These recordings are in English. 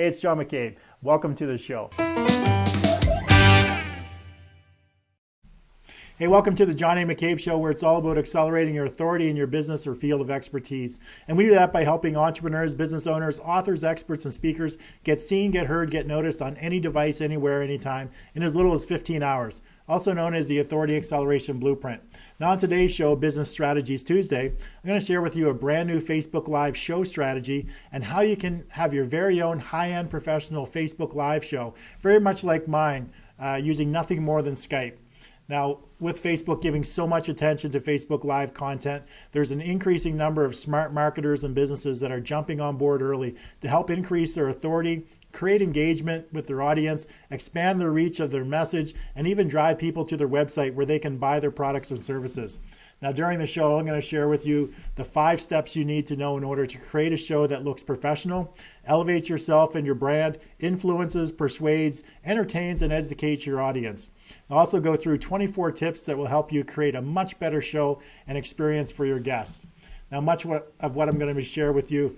it's John McCabe. Welcome to the show. Hey, welcome to the John A. McCabe Show, where it's all about accelerating your authority in your business or field of expertise. And we do that by helping entrepreneurs, business owners, authors, experts, and speakers get seen, get heard, get noticed on any device, anywhere, anytime, in as little as 15 hours, also known as the Authority Acceleration Blueprint. Now on today's show, Business Strategies Tuesday, I'm going to share with you a brand new Facebook Live show strategy and how you can have your very own high-end professional Facebook Live show, very much like mine, using nothing more than Skype. Now, with Facebook giving so much attention to Facebook Live content, there's an increasing number of smart marketers and businesses that are jumping on board early to help increase their authority, create engagement with their audience, expand the reach of their message, and even drive people to their website where they can buy their products and services. Now, during the show, I'm going to share with you the 5 steps you need to know in order to create a show that looks professional, elevates yourself and your brand, influences, persuades, entertains, and educates your audience. I'll also go through 24 tips that will help you create a much better show and experience for your guests. Now, much of what I'm going to share with you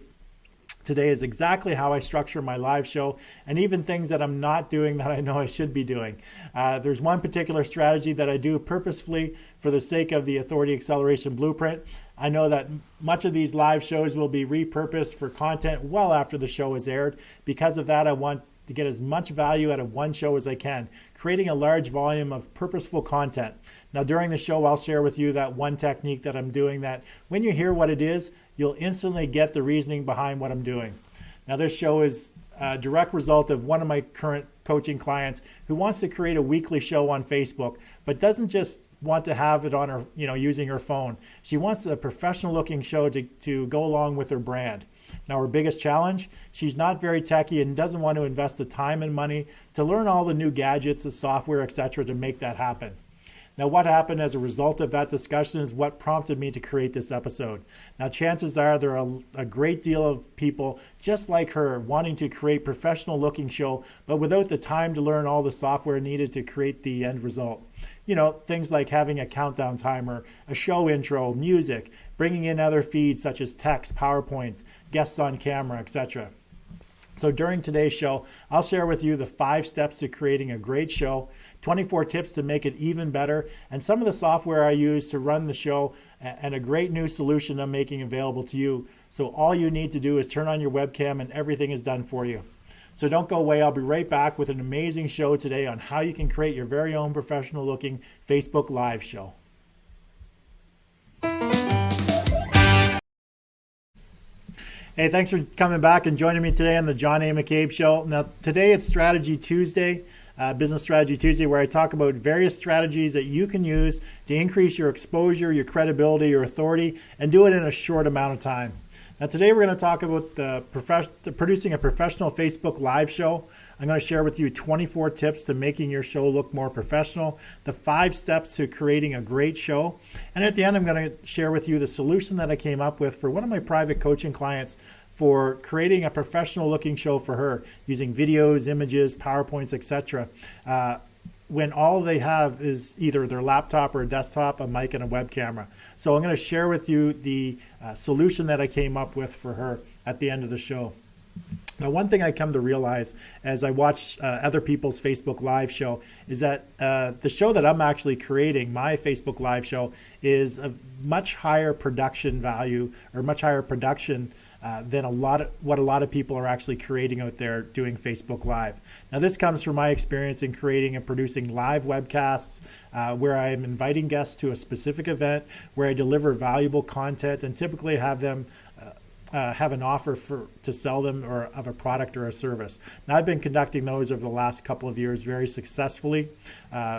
today is exactly how I structure my live show, and even things that I'm not doing that I know I should be doing. There's one particular strategy that I do purposefully for the sake of the Authority Acceleration Blueprint. I know that much of these live shows will be repurposed for content well after the show is aired. Because of that, I want to get as much value out of one show as I can, creating a large volume of purposeful content. Now, during the show, I'll share with you that one technique that I'm doing that when you hear what it is, you'll instantly get the reasoning behind what I'm doing. Now, this show is a direct result of one of my current coaching clients who wants to create a weekly show on Facebook, but doesn't just want to have it on her, using her phone. She wants a professional looking show to go along with her brand. Now, her biggest challenge, she's not very techy and doesn't want to invest the time and money to learn all the new gadgets, the software, etc. to make that happen. Now, what happened as a result of that discussion is what prompted me to create this episode. Now, chances are there are a great deal of people just like her wanting to create professional looking show, but without the time to learn all the software needed to create the end result. Things like having a countdown timer, a show intro, music, bringing in other feeds such as text, PowerPoints, guests on camera, etc. So during today's show, I'll share with you the 5 steps to creating a great show, 24 tips to make it even better, and some of the software I use to run the show, and a great new solution I'm making available to you. So all you need to do is turn on your webcam and everything is done for you. So don't go away. I'll be right back with an amazing show today on how you can create your very own professional looking Facebook Live show. Hey, thanks for coming back and joining me today on the John A. McCabe Show. Now, today it's Strategy Tuesday, Business Strategy Tuesday, where I talk about various strategies that you can use to increase your exposure, your credibility, your authority, and do it in a short amount of time. Now, today we're going to talk about producing a professional Facebook Live show. I'm going to share with you 24 tips to making your show look more professional, the 5 steps to creating a great show, and at the end I'm going to share with you the solution that I came up with for one of my private coaching clients for creating a professional looking show for her using videos, images, PowerPoints, etc. When all they have is either their laptop or a desktop, a mic, and a web camera. So I'm going to share with you the solution that I came up with for her at the end of the show. Now, one thing I come to realize as I watch other people's Facebook Live show is that the show that I'm actually creating, my Facebook Live show, is a much higher production value or much higher production than what a lot of people are actually creating out there doing Facebook Live. Now, this comes from my experience in creating and producing live webcasts where I'm inviting guests to a specific event where I deliver valuable content and typically have them have an offer to sell them or of a product or a service. Now, I've been conducting those over the last couple of years very successfully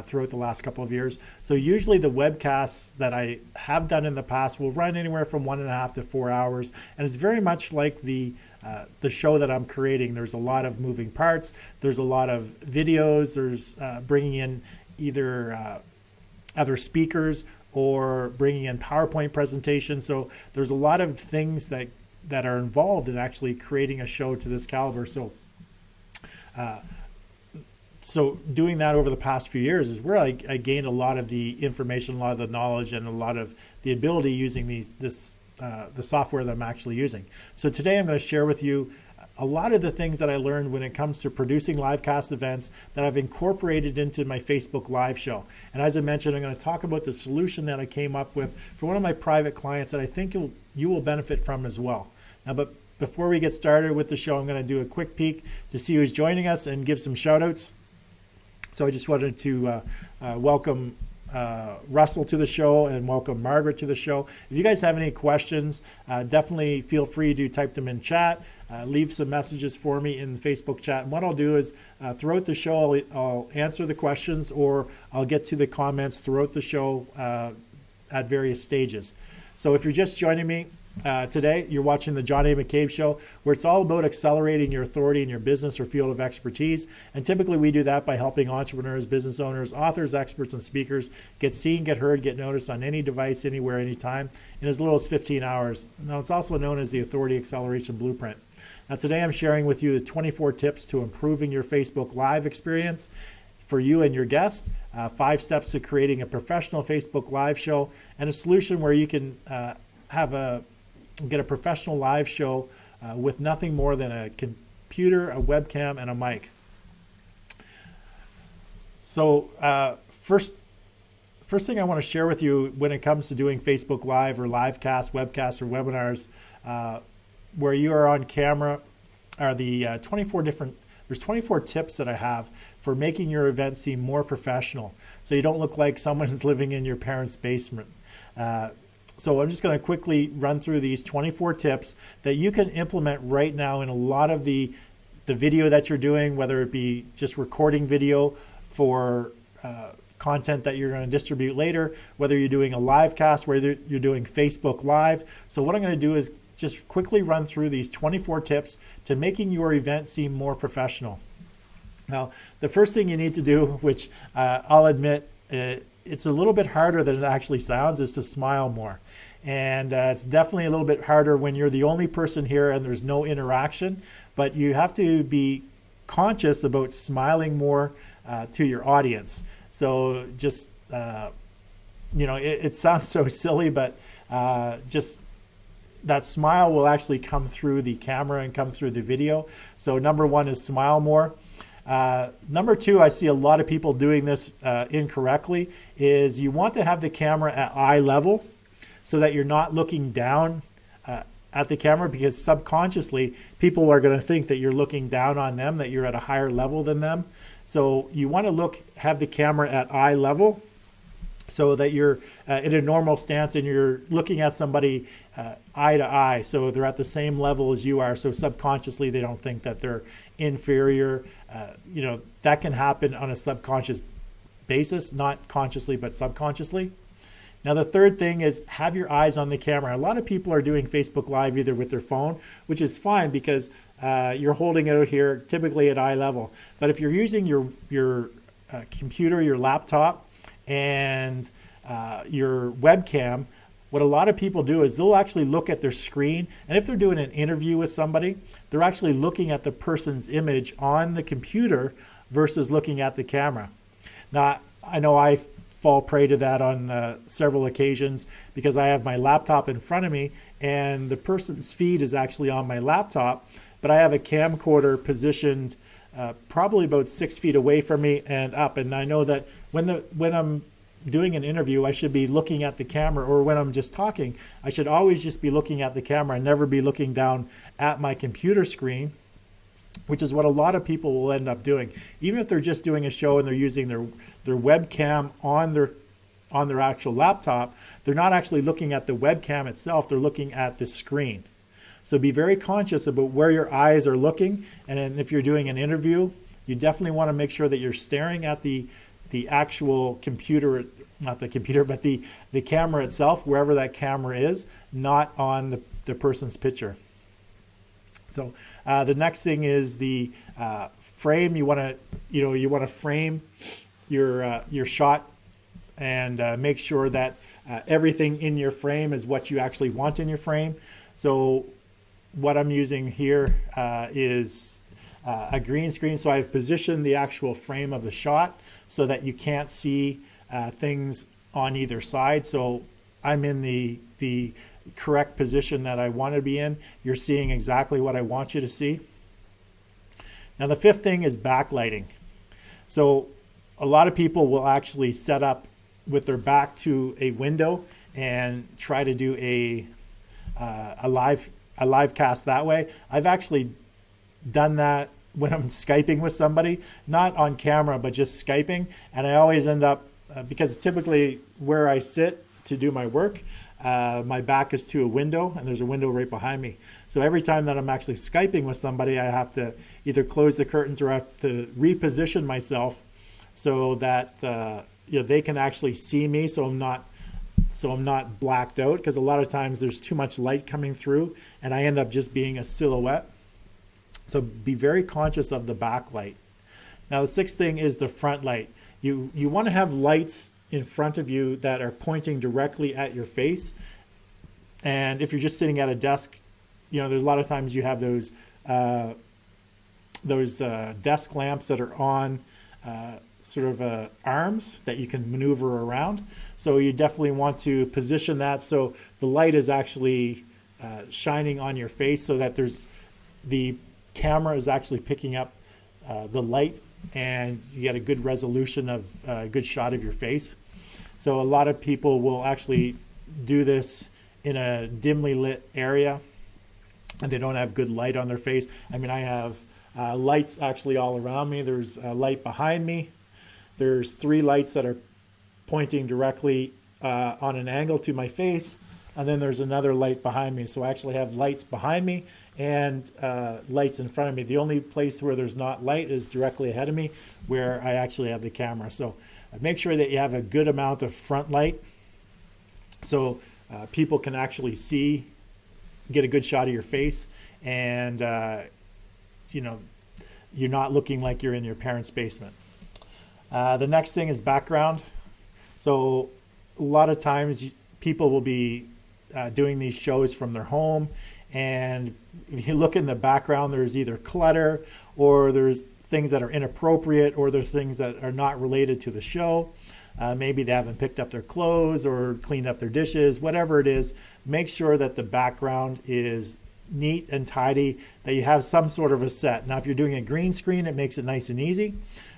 throughout the last couple of years. So usually the webcasts that I have done in the past will run anywhere from 1.5 to 4 hours, and it's very much like the show that I'm creating. There's a lot of moving parts. There's a lot of videos. There's bringing in either other speakers or bringing in PowerPoint presentations. So there's a lot of things that are involved in actually creating a show to this caliber. So doing that over the past few years is where I gained a lot of the information, a lot of the knowledge, and a lot of the ability using this the software that I'm actually using. So today I'm going to share with you a lot of the things that I learned when it comes to producing live cast events that I've incorporated into my Facebook Live show. And as I mentioned, I'm going to talk about the solution that I came up with for one of my private clients that I think you will benefit from as well. Now, but before we get started with the show, I'm going to do a quick peek to see who's joining us and give some shout outs. So I just wanted to welcome Russell to the show and welcome Margaret to the show. If you guys have any questions, definitely feel free to type them in chat. Leave some messages for me in the Facebook chat. And what I'll do is throughout the show, I'll answer the questions, or I'll get to the comments throughout the show at various stages. So if you're just joining me today, you're watching the John A. McCabe Show, where it's all about accelerating your authority in your business or field of expertise. And typically we do that by helping entrepreneurs, business owners, authors, experts, and speakers get seen, get heard, get noticed on any device, anywhere, anytime, in as little as 15 hours. Now, it's also known as the Authority Acceleration Blueprint. Now, today I'm sharing with you the 24 tips to improving your Facebook Live experience for you and your guest, 5 steps to creating a professional Facebook Live show, and a solution where you can get a professional live show with nothing more than a computer, a webcam, and a mic. So first thing I want to share with you when it comes to doing Facebook Live or live cast, webcasts, or webinars where you are on camera are the 24 tips that I have for making your event seem more professional, so you don't look like someone who's living in your parents' basement. So I'm just going to quickly run through these 24 tips that you can implement right now in a lot of the video that you're doing, whether it be just recording video for content that you're going to distribute later, whether you're doing a live cast, whether you're doing Facebook Live. So what I'm going to do is just quickly run through these 24 tips to making your event seem more professional. Now, the first thing you need to do, which I'll admit, it's a little bit harder than it actually sounds, is to smile more. And it's definitely a little bit harder when you're the only person here and there's no interaction, but you have to be conscious about smiling more to your audience. So just, it sounds so silly, but just that smile will actually come through the camera and come through the video. So number 1 is smile more. Number 2, I see a lot of people doing this incorrectly, is you want to have the camera at eye level so that you're not looking down at the camera, because subconsciously people are going to think that you're looking down on them, that you're at a higher level than them. So you want to have the camera at eye level so that you're in a normal stance and you're looking at somebody eye to eye, so they're at the same level as you are, so subconsciously they don't think that they're inferior. That can happen on a subconscious basis, not consciously but subconsciously. Now, the third thing is have your eyes on the camera. A lot of people are doing Facebook Live either with their phone, which is fine because you're holding it out here typically at eye level. But if you're using your computer, your laptop, and your webcam, what a lot of people do is they'll actually look at their screen, and if they're doing an interview with somebody, they're actually looking at the person's image on the computer versus looking at the camera. Now, I know I fall prey to that on several occasions because I have my laptop in front of me and the person's feed is actually on my laptop, but I have a camcorder positioned probably about 6 feet away from me and up. And I know that when I'm doing an interview, I should be looking at the camera, or when I'm just talking, I should always just be looking at the camera and never be looking down at my computer screen, which is what a lot of people will end up doing. Even if they're just doing a show and they're using their webcam on their actual laptop, they're not actually looking at the webcam itself, they're looking at the screen. So be very conscious about where your eyes are looking, and if you're doing an interview, you definitely want to make sure that you're staring at the actual computer, not the computer, but the camera itself, wherever that camera is, not on the person's picture. So the next thing is the frame. You want to frame your shot and make sure that everything in your frame is what you actually want in your frame. So what I'm using here is a green screen. So I've positioned the actual frame of the shot so that you can't see things on either side. So I'm in the correct position that I want to be in, you're seeing exactly what I want you to see. Now the fifth thing is backlighting. So a lot of people will actually set up with their back to a window and try to do a live cast that way. I've actually done that when I'm Skyping with somebody, not on camera, but just Skyping. And I always end up, because typically where I sit to do my work, my back is to a window and there's a window right behind me. So every time that I'm actually Skyping with somebody, I have to either close the curtains or I have to reposition myself so that they can actually see me, so I'm not blacked out, because a lot of times there's too much light coming through and I end up just being a silhouette. So be very conscious of the backlight. Now the sixth thing is the front light. You want to have lights in front of you that are pointing directly at your face. And if you're just sitting at a desk, there's a lot of times you have those desk lamps that are on arms that you can maneuver around. So you definitely want to position that so the light is actually shining on your face, so that the camera is actually picking up the light and you get a good resolution of a good shot of your face. So a lot of people will actually do this in a dimly lit area and they don't have good light on their face. I mean, I have lights actually all around me. There's a light behind me. There's 3 lights that are pointing directly on an angle to my face. And then there's another light behind me. So I actually have lights behind me and lights in front of me. The only place where there's not light is directly ahead of me, where I actually have the camera. So make sure that you have a good amount of front light so people can actually see, get a good shot of your face, and you're not looking like you're in your parents' basement. The next thing is background. So a lot of times people will be doing these shows from their home, and if you look in the background, there's either clutter or there's things that are inappropriate or there's things that are not related to the show. Maybe they haven't picked up their clothes or cleaned up their dishes, whatever it is. Make sure that the background is neat and tidy, that you have some sort of a set. Now if you're doing a green screen, it makes it nice and easy.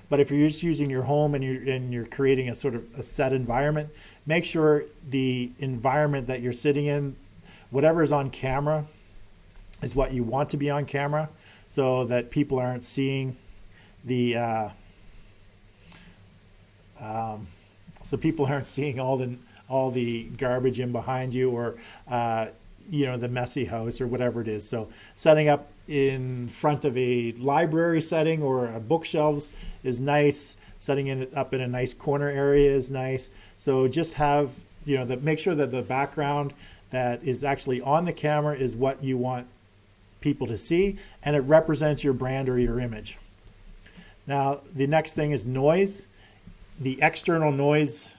But if you're just using your home and you're creating a sort of a set environment, make sure the environment that you're sitting in, whatever is on camera, is what you want to be on camera, so that people aren't seeing the all the garbage in behind you, or the messy house or whatever it is. So setting up in front of a library setting or a bookshelves is nice. Setting it up in a nice corner area is nice. So just have, make sure that the background that is actually on the camera is what you want people to see, and it represents your brand or your image. Now, the next thing is noise. The external noise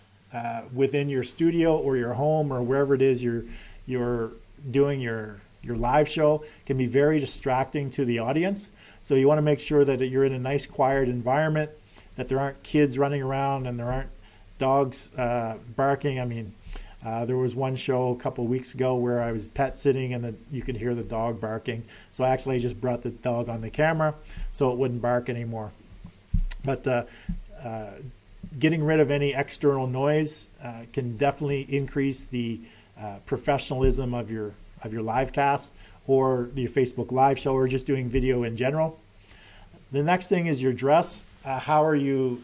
within your studio or your home or wherever it is you're doing your live show can be very distracting to the audience. So you want to make sure that you're in a nice quiet environment, that there aren't kids running around and there aren't dogs barking. I mean, there was one show a couple of weeks ago where I was pet sitting and you could hear the dog barking. So actually I just brought the dog on the camera so it wouldn't bark anymore. But getting rid of any external noise can definitely increase the professionalism of your live cast or your Facebook live show, or just doing video in general. The next thing is your dress. How are you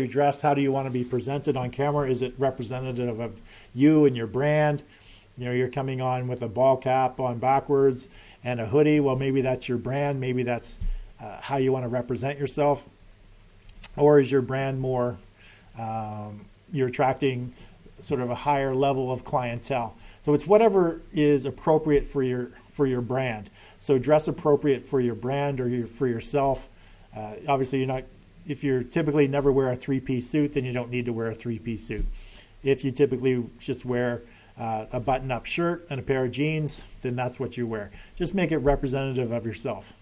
dressed? How do you want to be presented on camera? Is it representative of you and your brand? You're coming on with a ball cap on backwards and a hoodie. Well, maybe that's your brand. Maybe that's how you want to represent yourself. Or is your brand more, you're attracting sort of a higher level of clientele? So it's whatever is appropriate for your brand. So dress appropriate for your brand or for yourself. Obviously, if you're typically never wear a 3-piece suit, then you don't need to wear a 3-piece suit. If you typically just wear a button-up shirt and a pair of jeans, then that's what you wear. Just make it representative of yourself.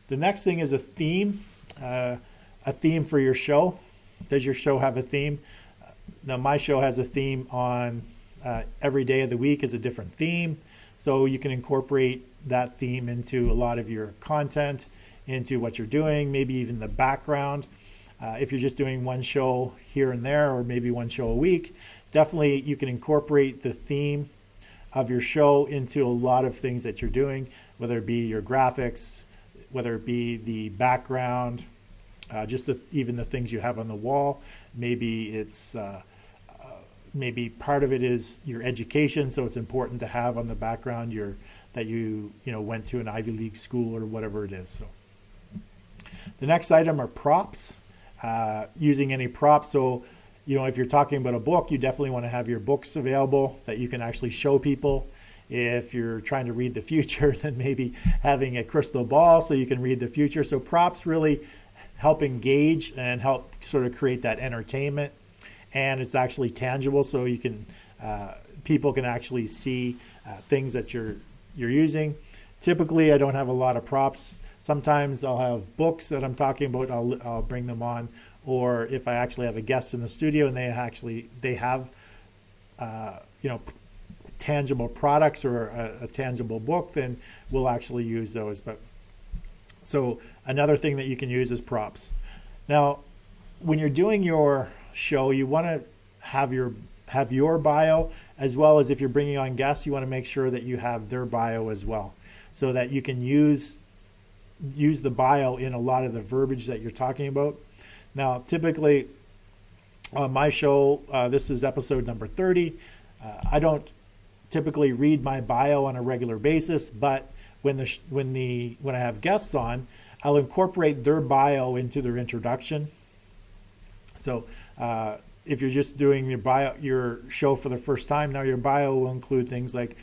The next thing is a theme for your show. Does your show have a theme? Now, my show has a theme on every day of the week is a different theme. So you can incorporate that theme into a lot of your content, into what you're doing, maybe even the background. If you're just doing one show here and there, or maybe one show a week, definitely you can incorporate the theme of your show into a lot of things that you're doing, whether it be your graphics, whether it be the background, even the things you have on the wall. Maybe it's maybe part of it is your education, so it's important to have on the background that you went to an Ivy League school or whatever it is. So the next item are props. Using any props. So if you're talking about a book, you definitely want to have your books available that you can actually show people. If you're trying to read the future, then maybe having a crystal ball so you can read the future. So props really help engage and help sort of create that entertainment, and it's actually tangible, so you can people can actually see things that you're using. Typically, I don't have a lot of props. Sometimes I'll have books that I'm talking about, I'll bring them on, or if I actually have a guest in the studio and they have tangible products or a tangible book, then we'll actually use those. But so another thing that you can use is props. Now, when you're doing your show, you want to have your bio, as well as if you're bringing on guests, you want to make sure that you have their bio as well, so that you can use the bio in a lot of the verbiage that you're talking about. Now, typically on my show, this is episode number 30. I don't typically read my bio on a regular basis, but when I have guests on, I'll incorporate their bio into their introduction. So if you're just doing your show for the first time, now your bio will include things like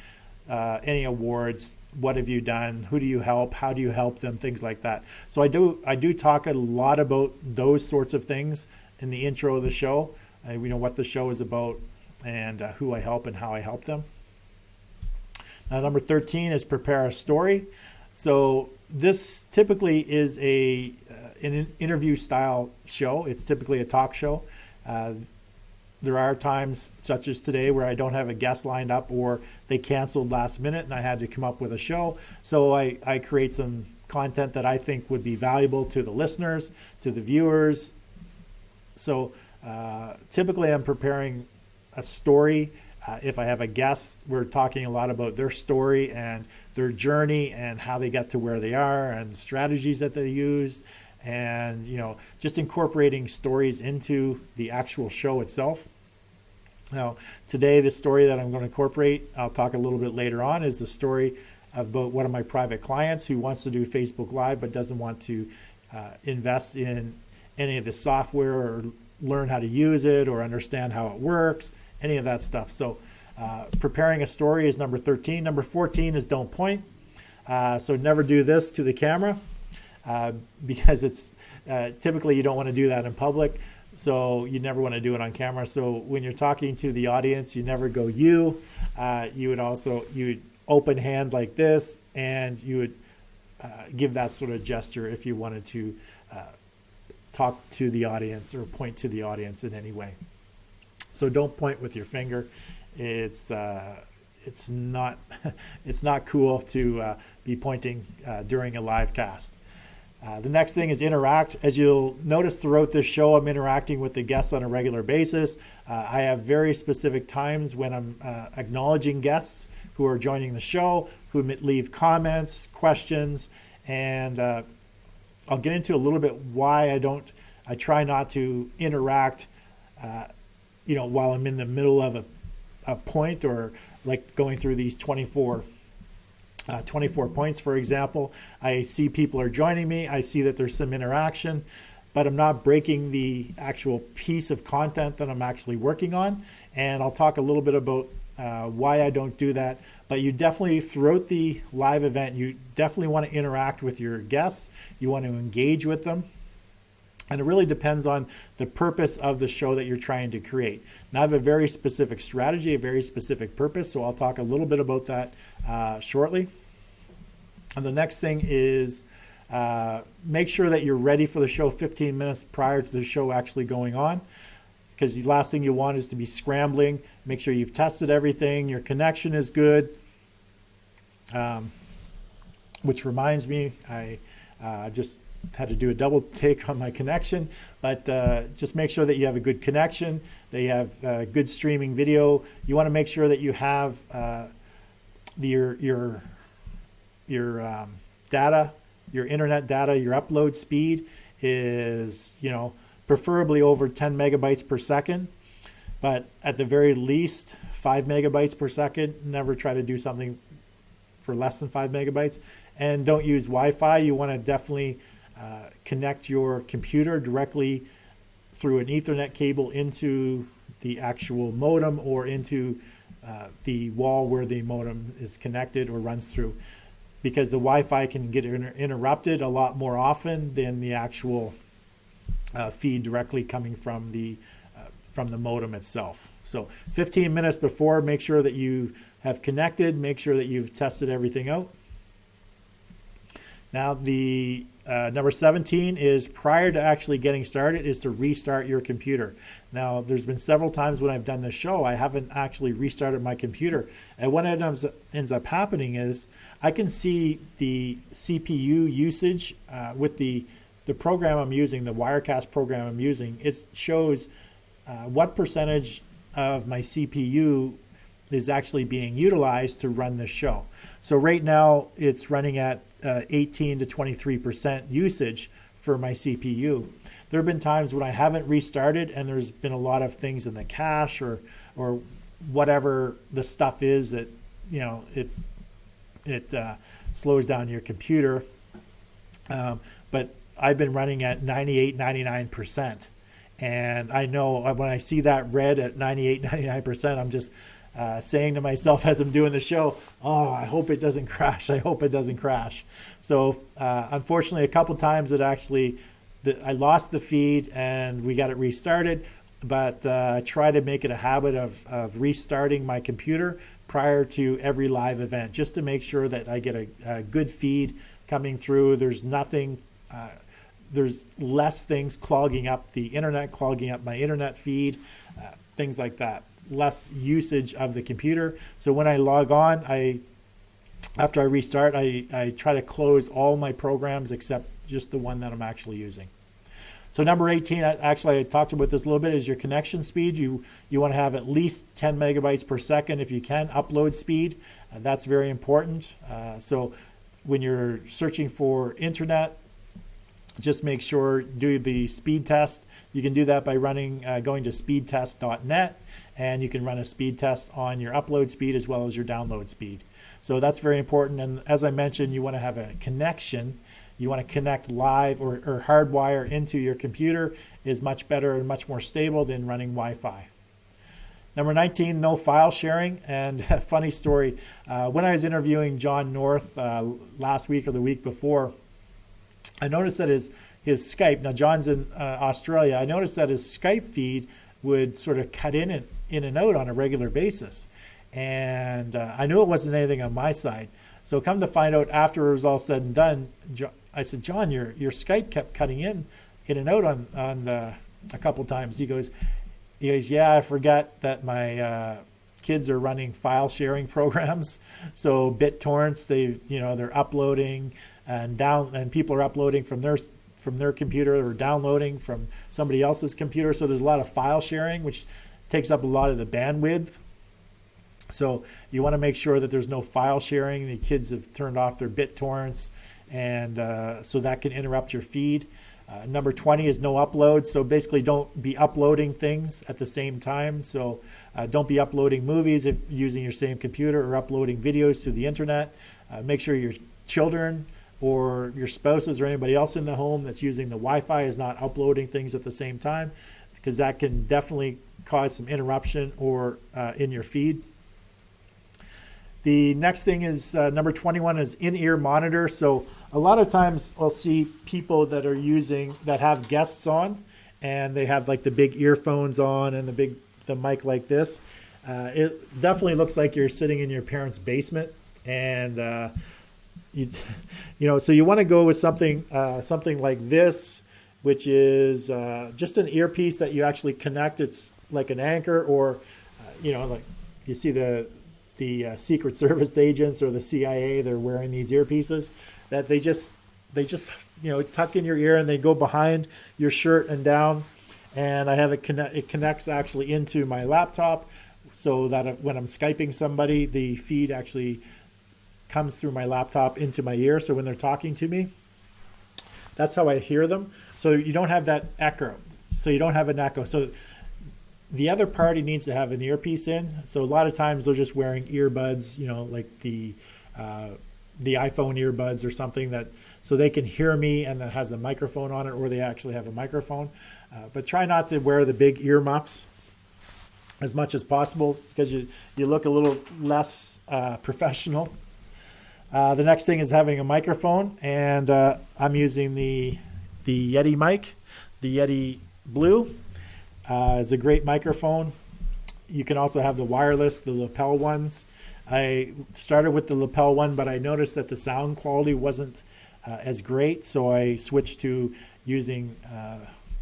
any awards, what have you done, who do you help, how do you help them, things like that. So I do talk a lot about those sorts of things in the intro of the show. What the show is about and who I help and how I help them. Now, number 13 is prepare a story. So this typically is an interview style show. It's typically a talk show. There are times, such as today, where I don't have a guest lined up or they canceled last minute and I had to come up with a show. So I create some content that I think would be valuable to the listeners, to the viewers. So typically I'm preparing a story. If I have a guest, we're talking a lot about their story and their journey and how they got to where they are and strategies that they used, and just incorporating stories into the actual show itself. Now, today, the story that I'm going to incorporate, I'll talk a little bit later on, is the story about one of my private clients who wants to do Facebook Live but doesn't want to invest in any of the software or learn how to use it or understand how it works, any of that stuff. So preparing a story is number 13. Number 14 is don't point. So never do this to the camera because it's typically you don't want to do that in public. So you never want to do it on camera. So when you're talking to the audience, you never go you. You would open hand like this, and you would give that sort of gesture if you wanted to talk to the audience or point to the audience in any way. So don't point with your finger. It's not cool to be pointing during a live cast. The next thing is interact. As you'll notice throughout this show, I'm interacting with the guests on a regular basis. I have very specific times when I'm acknowledging guests who are joining the show, who leave comments, questions, and I'll get into a little bit why I try not to interact while I'm in the middle of a point, or like going through these 24 points, for example. I see people are joining me. I see that there's some interaction, but I'm not breaking the actual piece of content that I'm actually working on. And I'll talk a little bit about why I don't do that. But you definitely, throughout the live event, you definitely want to interact with your guests. You want to engage with them. And it really depends on the purpose of the show that you're trying to create. Now, I have a very specific strategy, a very specific purpose, so I'll talk a little bit about that shortly. And the next thing is make sure that you're ready for the show 15 minutes prior to the show actually going on. because the last thing you want is to be scrambling. Make sure you've tested everything, your connection is good. Which reminds me, I just had to do a double take on my connection, but just make sure that you have a good connection, that you have good streaming video. You want to make sure that you have your data, your internet data, your upload speed is, preferably over 10 megabytes per second, but at the very least 5 megabytes per second. Never try to do something for less than 5 megabytes. And don't use Wi-Fi. You want to definitely connect your computer directly through an Ethernet cable into the actual modem or into the wall where the modem is connected or runs through, because the Wi-Fi can get interrupted a lot more often than the actual feed directly coming from the modem itself. So 15 minutes before, make sure that you have connected, make sure that you've tested everything out. Now the number 17 is, prior to actually getting started, is to restart your computer. Now there's been several times when I've done this show, I haven't actually restarted my computer. And what ends up happening is I can see the CPU usage with the program I'm using, the Wirecast program I'm using. It shows what percentage of my CPU is actually being utilized to run the show. So right now it's running at 18 to 23% usage for my CPU. There have been times when I haven't restarted and there's been a lot of things in the cache or whatever the stuff is that, it slows down your computer. But I've been running at 98, 99%. And I know when I see that red at 98, 99%, I'm just saying to myself as I'm doing the show, oh, I hope it doesn't crash. I hope it doesn't crash. So unfortunately, a couple times I lost the feed and we got it restarted, but I try to make it a habit of restarting my computer prior to every live event, just to make sure that I get a good feed coming through. There's less things clogging up the internet, clogging up my internet feed, things like that. Less usage of the computer. So when I log on, after I restart, I try to close all my programs except just the one that I'm actually using. So number 18, actually I talked about this a little bit, is your connection speed. You want to have at least 10 megabytes per second if you can, upload speed. That's very important. So when you're searching for internet, just make sure, do the speed test. You can do that by going to speedtest.net, and you can run a speed test on your upload speed as well as your download speed. So that's very important. And as I mentioned, you want to have a connection. You want to connect live or hardwire into your computer is much better and much more stable than running Wi-Fi. Number 19, no file sharing. And a funny story, when I was interviewing John North last week or the week before, I noticed that his Skype, now John's in Australia, I noticed that his Skype feed would sort of cut in and out on a regular basis. And I knew it wasn't anything on my side. So come to find out, after it was all said and done, I said, John, your Skype kept cutting in and out on a couple times. He goes, yeah, I forgot that my kids are running file sharing programs. So BitTorrents, they're uploading and people are uploading from their computer or downloading from somebody else's computer. So there's a lot of file sharing, which takes up a lot of the bandwidth. So you want to make sure that there's no file sharing. The kids have turned off their BitTorrents, and so that can interrupt your feed. Number 20 is no upload. So basically don't be uploading things at the same time. So don't be uploading movies if using your same computer, or uploading videos to the internet. Make sure your children or your spouses or anybody else in the home that's using the Wi-Fi is not uploading things at the same time, because that can definitely cause some interruption or in your feed. The next thing is number 21 is in-ear monitor. So a lot of times I'll see people that have guests on, and they have like the big earphones on and the mic like this. It definitely looks like you're sitting in your parents' basement, and so you want to go with something like this. which is just an earpiece that you actually connect. It's like an anchor, or like you see the Secret Service agents or the CIA, they're wearing these earpieces that they just tuck in your ear, and they go behind your shirt and down. And I have it connects actually into my laptop, so that when I'm Skyping somebody, the feed actually comes through my laptop into my ear. So when they're talking to me, that's how I hear them. So you don't have that echo. So you don't have an echo. So the other party needs to have an earpiece in. So a lot of times they're just wearing earbuds, like the iPhone earbuds or something, that so they can hear me and that has a microphone on it, or they actually have a microphone. But try not to wear the big ear muffs as much as possible, because you look a little less professional. The next thing is having a microphone, and I'm using the Yeti mic, the Yeti Blue. Is a great microphone. You can also have the wireless, the lapel ones. I started with the lapel one, but I noticed that the sound quality wasn't as great, so I switched to using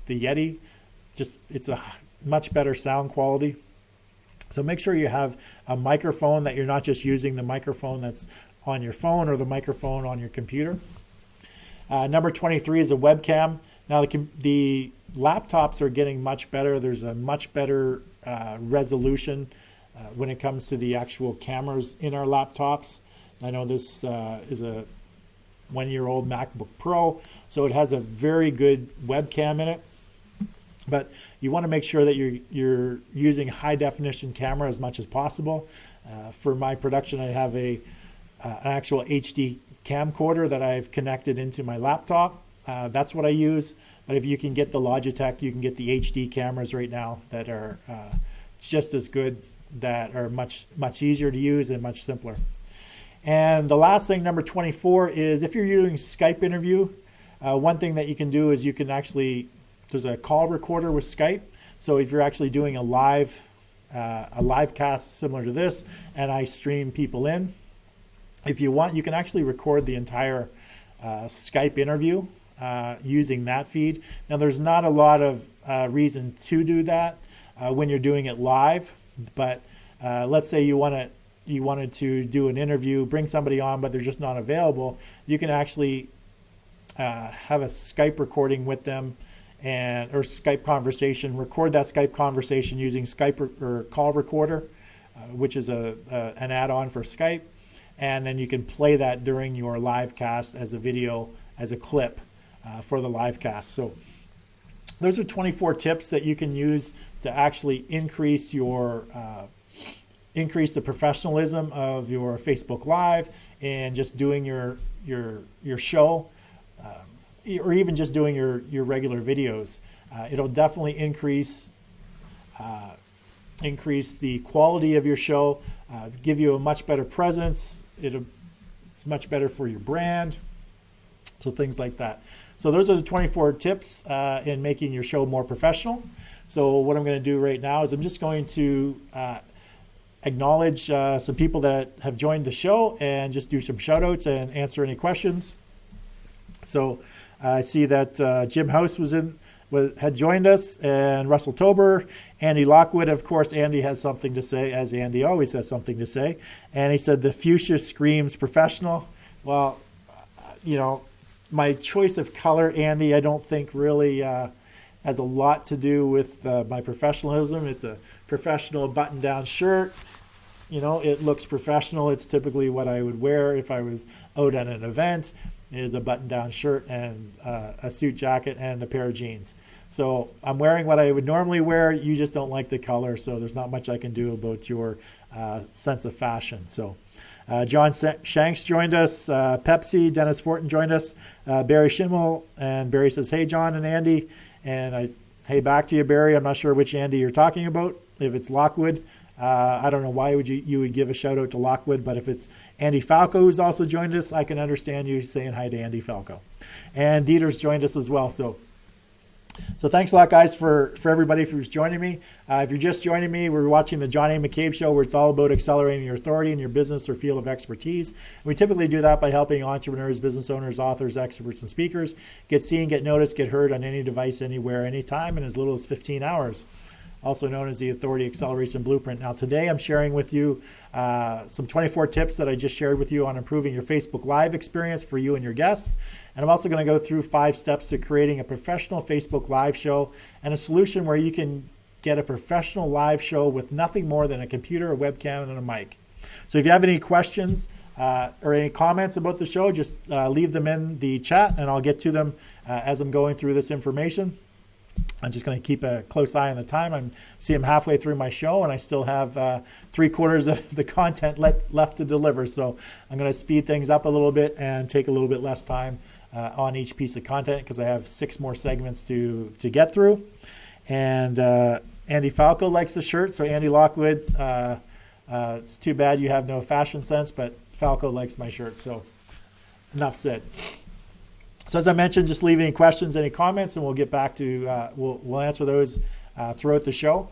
the Yeti. It's a much better sound quality. So make sure you have a microphone, that you're not just using the microphone that's on your phone or the microphone on your computer. Number 23 is a webcam. Now the laptops are getting much better. There's a much better resolution when it comes to the actual cameras in our laptops. I know this is a 1-year-old MacBook Pro, so it has a very good webcam in it. But you want to make sure that you're using high definition camera as much as possible. For my production, I have an actual HD camcorder that I've connected into my laptop. That's what I use. But if you can get the Logitech, you can get the HD cameras right now that are just as good, that are much easier to use and much simpler. And the last thing, number 24, is if you're using Skype interview, one thing that you can do is you can actually, there's a call recorder with Skype. So if you're actually doing a live cast similar to this, and I stream people in, if you want, you can actually record the entire Skype interview using that feed. Now, there's not a lot of reason to do that when you're doing it live, but let's say you wanted to do an interview, bring somebody on, but they're just not available. You can actually have a Skype recording with them, or Skype conversation. Record that Skype conversation using Skype or call recorder, which is an add-on for Skype, and then you can play that during your live cast as a video, as a clip for the live cast. So those are 24 tips that you can use to actually increase the professionalism of your Facebook Live, and just doing your show, or even just doing your regular videos. It'll definitely increase the quality of your show, give you a much better presence. It's much better for your brand. So things like that. So those are the 24 tips in making your show more professional. So what I'm going to do right now is I'm just going to acknowledge some people that have joined the show, and just do some shout outs and answer any questions. So I see that Jim House had joined us, and Russell Tober, Andy Lockwood. Of course, Andy has something to say, as Andy always has something to say. And he said the fuchsia screams professional. Well, my choice of color, Andy, I don't think really has a lot to do with my professionalism. It's a professional button-down shirt. It looks professional. It's typically what I would wear if I was out at an event, is a button-down shirt and a suit jacket and a pair of jeans. So I'm wearing what I would normally wear. You just don't like the color, so there's not much I can do about your sense of fashion. So John Shanks joined us, Pepsi, Dennis Fortin joined us, Barry Schimmel, and Barry says, hey, John and Andy. And hey, back to you, Barry. I'm not sure which Andy you're talking about. If it's Lockwood, I don't know why you would give a shout out to Lockwood, but if it's Andy Falco who's also joined us, I can understand you saying hi to Andy Falco. And Dieter's joined us as well. So So thanks a lot, guys, for everybody who's joining me. If you're just joining me, we're watching the John A. McCabe Show, where it's all about accelerating your authority in your business or field of expertise. We typically do that by helping entrepreneurs, business owners, authors, experts, and speakers get seen, get noticed, get heard on any device, anywhere, anytime, in as little as 15 hours. Also known as the Authority Acceleration Blueprint. Now today I'm sharing with you some 24 tips that I just shared with you on improving your Facebook Live experience for you and your guests. And I'm also going to go through 5 steps to creating a professional Facebook Live show and a solution where you can get a professional live show with nothing more than a computer, a webcam, and a mic. So if you have any questions or any comments about the show, just leave them in the chat and I'll get to them as I'm going through this information. I'm just going to keep a close eye on the time. I'm halfway through my show and I still have 3/4 of the content left to deliver. So I'm going to speed things up a little bit and take a little bit less time on each piece of content because I have 6 more segments to get through. And Andy Falco likes the shirt. So Andy Lockwood, it's too bad you have no fashion sense, but Falco likes my shirt. So enough said. So as I mentioned, just leave any questions, any comments, and we'll get back to, we'll answer those throughout the show.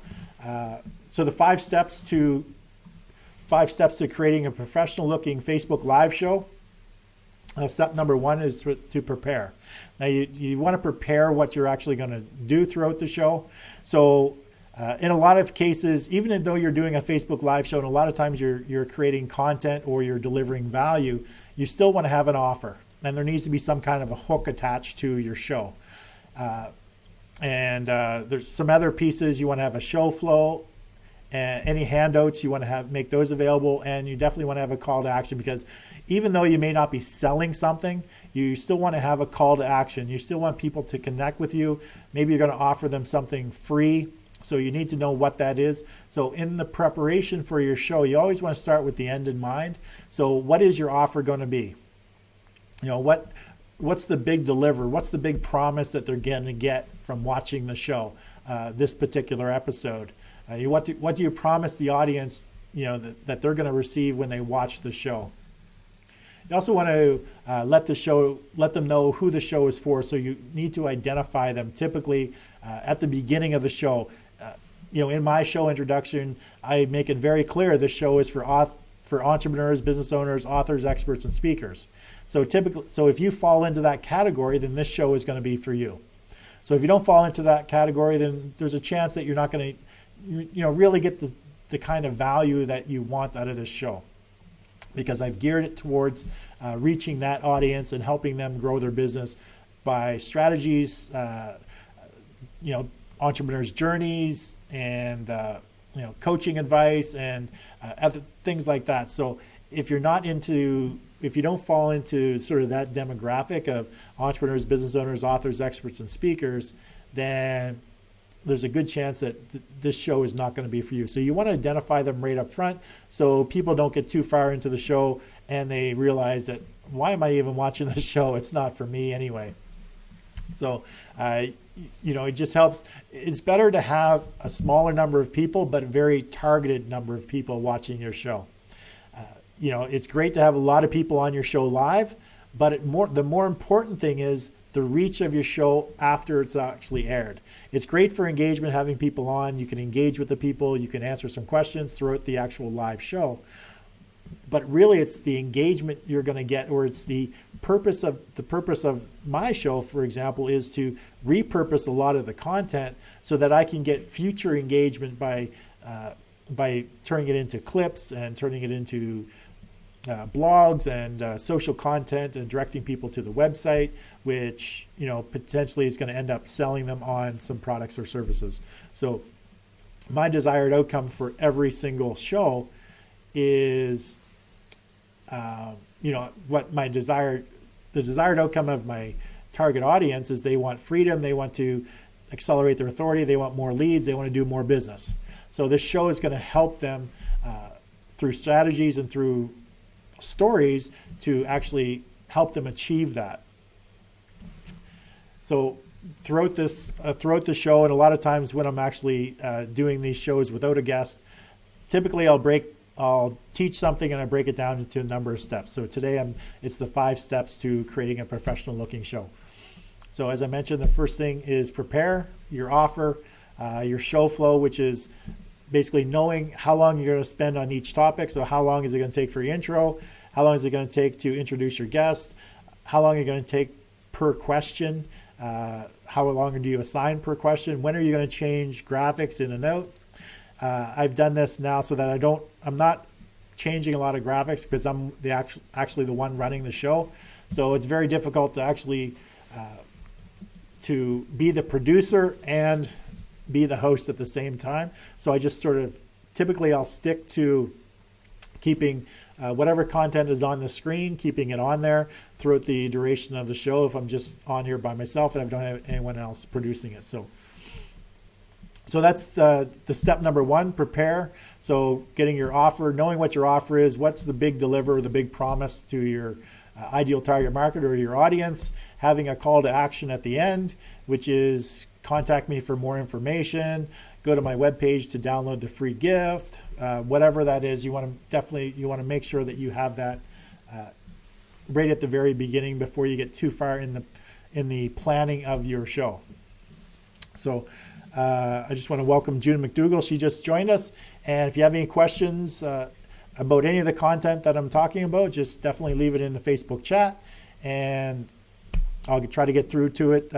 So the 5 steps to creating a professional looking Facebook Live show. Step number 1 is to prepare. Now you want to prepare what you're actually going to do throughout the show. So in a lot of cases, even though you're doing a Facebook Live show, and a lot of times you're creating content or you're delivering value, you still want to have an offer. And there needs to be some kind of a hook attached to your show. There's some other pieces. You want to have a show flow. Any handouts, you want to make those available. And you definitely want to have a call to action, because even though you may not be selling something, you still want to have a call to action. You still want people to connect with you. Maybe you're going to offer them something free. So you need to know what that is. So in the preparation for your show, you always want to start with the end in mind. So what is your offer going to be? You know, what's the big deliver? What's the big promise that they're going to get from watching the show, this particular episode? What do you promise the audience, that they're going to receive when they watch the show? You also want to let them know who the show is for. So you need to identify them. Typically, at the beginning of the show, in my show introduction, I make it very clear this show is for entrepreneurs, business owners, authors, experts, and speakers. So if you fall into that category, then this show is going to be for you. So if you don't fall into that category, then there's a chance that you're not going to, really get the kind of value that you want out of this show, because I've geared it towards reaching that audience and helping them grow their business by strategies, entrepreneurs' journeys, and coaching advice and other things like that. So if you don't fall into sort of that demographic of entrepreneurs, business owners, authors, experts, and speakers, then there's a good chance that this show is not going to be for you. So you want to identify them right up front so people don't get too far into the show and they realize that, why am I even watching this show? It's not for me anyway. So, it just helps. It's better to have a smaller number of people, but a very targeted number of people watching your show. It's great to have a lot of people on your show live, but the more important thing is the reach of your show after it's actually aired. It's great for engagement, having people on. You can engage with the people. You can answer some questions throughout the actual live show. But really, it's the engagement you're going to get, or it's the purpose of my show, for example, is to repurpose a lot of the content so that I can get future engagement by turning it into clips and turning it into blogs and social content and directing people to the website, which potentially is going to end up selling them on some products or services. So my desired outcome for every single show is what the desired outcome of my target audience is. They want freedom, they want to accelerate their authority, they want more leads, they want to do more business. So this show is going to help them through strategies and through stories to actually help them achieve that. So throughout the show, and a lot of times when I'm actually doing these shows without a guest, typically I'll teach something and I break it down into a number of steps. So today it's the 5 steps to creating a professional looking show. So as I mentioned, the first thing is prepare your offer, your show flow, which is basically knowing how long you're going to spend on each topic. So how long is it going to take for your intro? How long is it going to take to introduce your guest? How long are you going to take per question? How long do you assign per question? When are you going to change graphics in and out? I've done this now so that I'm not changing a lot of graphics because I'm actually the one running the show. So it's very difficult to actually to be the producer and be the host at the same time. So I just typically I'll stick to keeping whatever content is on the screen, keeping it on there throughout the duration of the show if I'm just on here by myself and I don't have anyone else producing it. So that's the step number one, prepare. So getting your offer, knowing what your offer is, what's the big deliver, the big promise to your ideal target market or your audience, having a call to action at the end, which is contact me for more information, go to my webpage to download the free gift, whatever that is. You want to make sure that you have that right at the very beginning before you get too far in the planning of your show. So I just want to welcome June McDougall. She just joined us. And if you have any questions about any of the content that I'm talking about, just definitely leave it in the Facebook chat. And I'll try to get through to it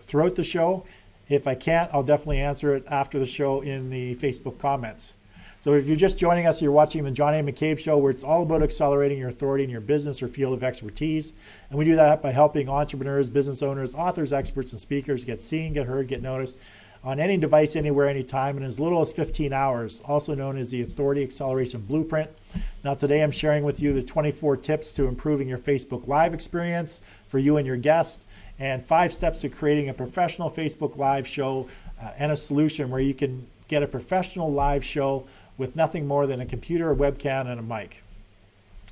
throughout the show. If I can't, I'll definitely answer it after the show in the Facebook comments. So if you're just joining us, you're watching the John A. McCabe Show, where it's all about accelerating your authority in your business or field of expertise. And we do that by helping entrepreneurs, business owners, authors, experts, and speakers get seen, get heard, get noticed on any device, anywhere, anytime, in as little as 15 hours, also known as the Authority Acceleration Blueprint. Now today I'm sharing with you the 24 tips to improving your Facebook Live experience for you and your guests, and 5 steps to creating a professional Facebook Live show and a solution where you can get a professional live show with nothing more than a computer, a webcam, and a mic.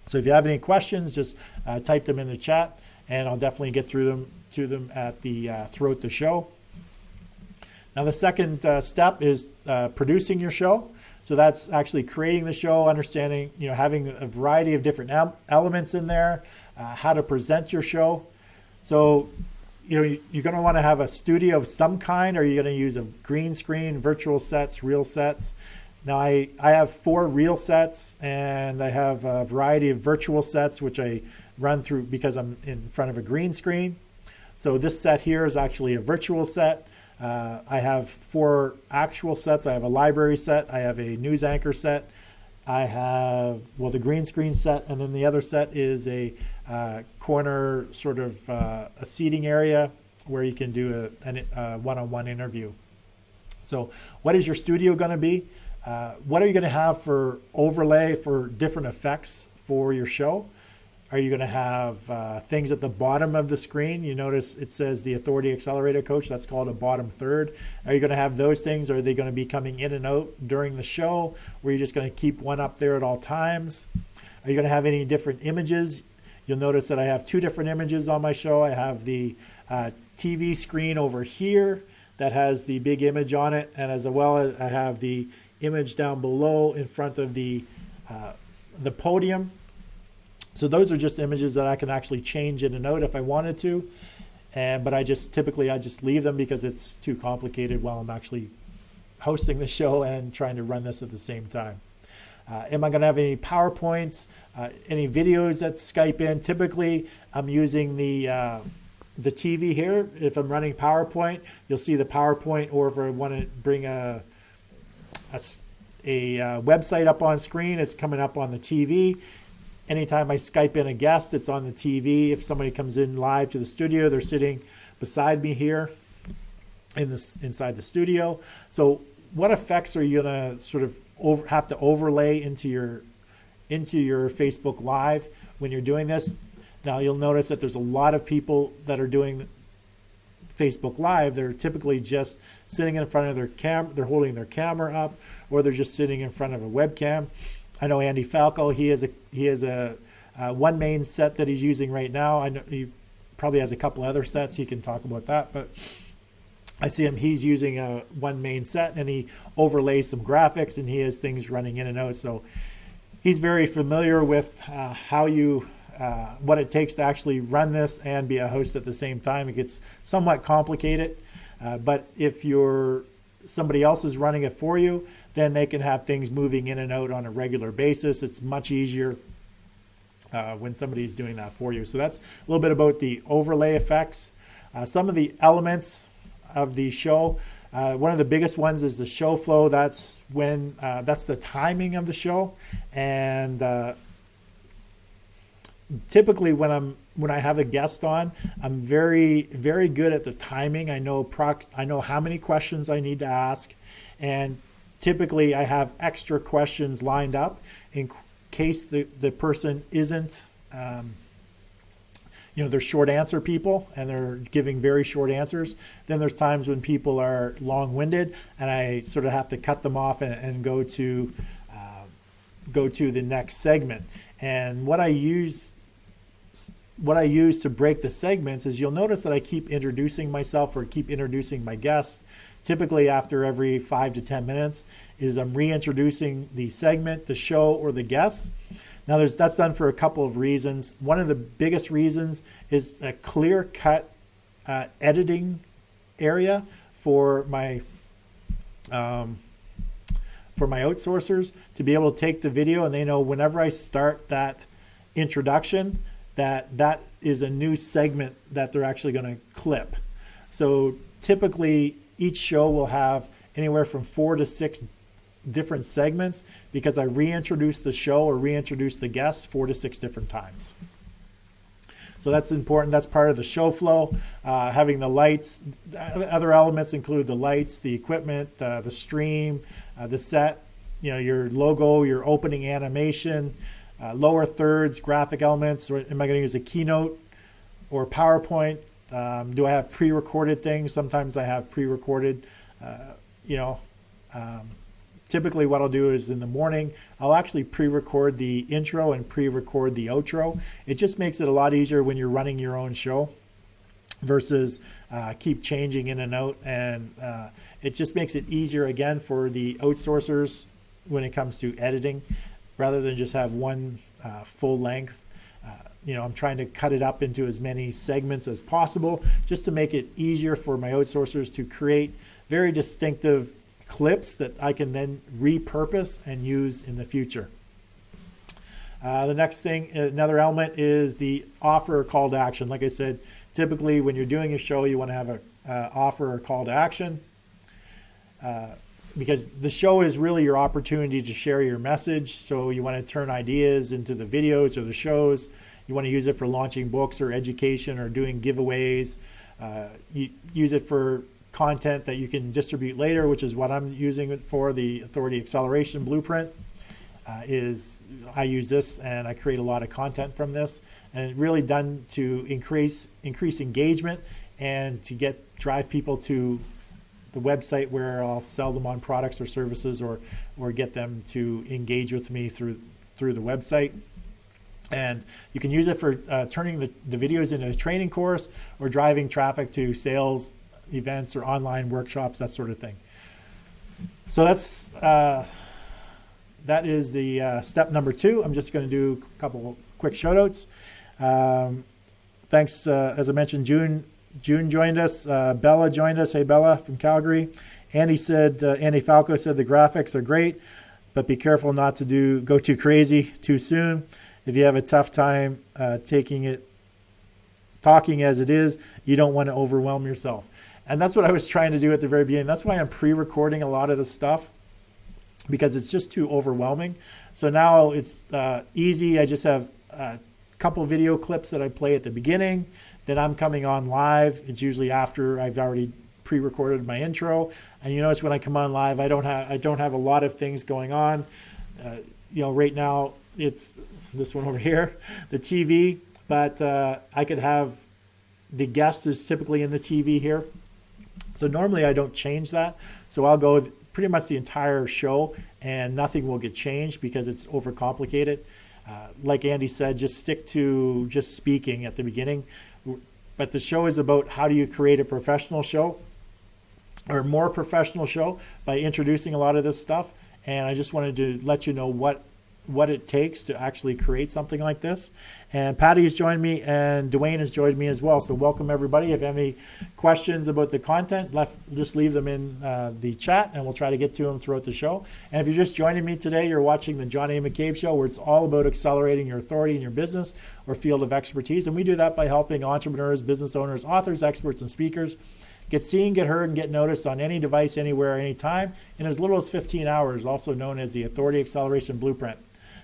So if you have any questions, just type them in the chat, and I'll definitely get through them at throughout the show. Now the second step is producing your show. So that's actually creating the show, understanding, having a variety of different elements in there, how to present your show. So you're going to want to have a studio of some kind, or you're going to use a green screen, virtual sets, real sets. Now I have 4 real sets, and I have a variety of virtual sets, which I run through because I'm in front of a green screen. So this set here is actually a virtual set. I have 4 actual sets. I have a library set. I have a news anchor set. I have, the green screen set, and then the other set is a corner sort of a seating area where you can do a one-on-one interview. So what is your studio going to be? What are you going to have for overlay for different effects for your show? Are you going to have things at the bottom of the screen? You notice it says the Authority Accelerator Coach. That's called a bottom third. Are you going to have those things? Or are they going to be coming in and out during the show, where you're just going to keep one up there at all times? Are you going to have any different images? You'll notice that I have 2 different images on my show. I have the TV screen over here that has the big image on it, and as well as I have the image down below in front of the podium. So those are just images that I can actually change in and out if I wanted to, but I just leave them because it's too complicated while I'm actually hosting the show and trying to run this at the same time. Am I going to have any PowerPoints, any videos that Skype in? Typically, I'm using the TV here. If I'm running PowerPoint, you'll see the PowerPoint, or if I want to bring a website up on screen, it's coming up on the TV. Anytime I Skype in a guest, it's on the TV. If somebody comes in live to the studio, they're sitting beside me here inside the studio. So what effects are you going to sort of have to overlay into your Facebook Live when you're doing this? Now you'll notice that there's a lot of people that are doing Facebook Live. They're typically just sitting in front of their camera, they're holding their camera up, or they're just sitting in front of a webcam. I know Andy Falco, he has a one main set that he's using right now. I know he probably has a couple other sets. He can talk about that, but I see he's using a one main set, and he overlays some graphics, and he has things running in and out. So he's very familiar with how you what it takes to actually run this and be a host at the same time. It gets somewhat complicated, but if somebody else is running it for you, then they can have things moving in and out on a regular basis. It's much easier when somebody's doing that for you. So that's a little bit about the overlay effects. Some of the elements of the show. One of the biggest ones is the show flow. That's when that's the timing of the show, and typically when I have a guest on, I'm very good at the timing. I know how many questions I need to ask, and typically I have extra questions lined up in case the person isn't they're short answer people and they're giving very short answers. Then there's times when people are long-winded and I sort of have to cut them off and go to the next segment. And what I use to break the segments is, you'll notice that I keep introducing myself or keep introducing my guest. Typically after every 5 to 10 minutes is I'm reintroducing the segment, the show, or the guest. Now that's done for a couple of reasons. One of the biggest reasons is a clear-cut editing area for my outsourcers to be able to take the video, and they know whenever I start that introduction that is a new segment that they're actually going to clip. So typically each show will have anywhere from 4 to 6 different segments, because I reintroduce the show or reintroduce the guests 4 to 6 different times. So that's important. That's part of the show flow. Having the lights, other elements include the lights, the equipment, the stream, the set, your logo, your opening animation, lower thirds, graphic elements. Or am I going to use a Keynote or PowerPoint? Do I have pre-recorded things? Sometimes I have pre-recorded, typically what I'll do is in the morning, I'll actually pre-record the intro and pre-record the outro. It just makes it a lot easier when you're running your own show versus keep changing in and out. And it just makes it easier, again, for the outsourcers when it comes to editing, rather than just have one full length. I'm trying to cut it up into as many segments as possible just to make it easier for my outsourcers to create very distinctive clips that I can then repurpose and use in the future. The next thing, another element, is the offer or call to action. Like I said, typically when you're doing a show, you want to have a offer or call to action, because the show is really your opportunity to share your message. So you want to turn ideas into the videos or the shows. You want to use it for launching books or education or doing giveaways. You use it for content that you can distribute later, which is what I'm using it for. The Authority Acceleration Blueprint is, I use this and I create a lot of content from this, and it's really done to increase engagement and to drive people to the website where I'll sell them on products or services, or get them to engage with me through the website. And you can use it for turning the videos into a training course or driving traffic to sales events or online workshops, that sort of thing. So that is the step number 2. I'm just going to do a couple quick shout outs. Thanks, as I mentioned, June joined us. Bella joined us. Hey, Bella from Calgary. Andy Falco said the graphics are great, but be careful not to go too crazy too soon. If you have a tough time talking as it is, you don't want to overwhelm yourself. And that's what I was trying to do at the very beginning. That's why I'm pre-recording a lot of the stuff, because it's just too overwhelming. So now it's easy. I just have a couple video clips that I play at the beginning. Then I'm coming on live. It's usually after I've already pre-recorded my intro. And you notice when I come on live, I don't have a lot of things going on. Right now it's this one over here, the TV. But I could have the guest is typically in the TV here. So normally I don't change that. So I'll go pretty much the entire show and nothing will get changed because it's overcomplicated. Like Andy said, just stick to just speaking at the beginning. But the show is about how do you create a professional show, or more professional show, by introducing a lot of this stuff. And I just wanted to let you know what what it takes to actually create something like this. And Patty has joined me, and Dwayne has joined me as well. So welcome everybody. If you have any questions about the content, just leave them in the chat, and we'll try to get to them throughout the show. And if you're just joining me today, you're watching the John A. McCabe Show, where it's all about accelerating your authority in your business or field of expertise. And we do that by helping entrepreneurs, business owners, authors, experts, and speakers get seen, get heard, and get noticed on any device, anywhere, anytime, in as little as 15 hours, also known as the Authority Acceleration Blueprint.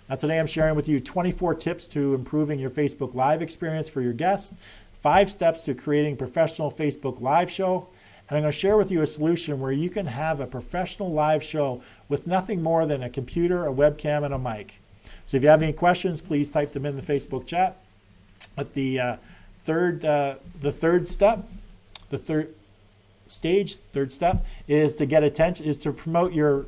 Now today I'm sharing with you 24 tips to improving your Facebook Live experience for your guests, 5 steps to creating professional Facebook Live show, and I'm going to share with you a solution where you can have a professional live show with nothing more than a computer, a webcam, and a mic. So if you have any questions, please type them in the Facebook chat. But the third step is to get attention, is to promote your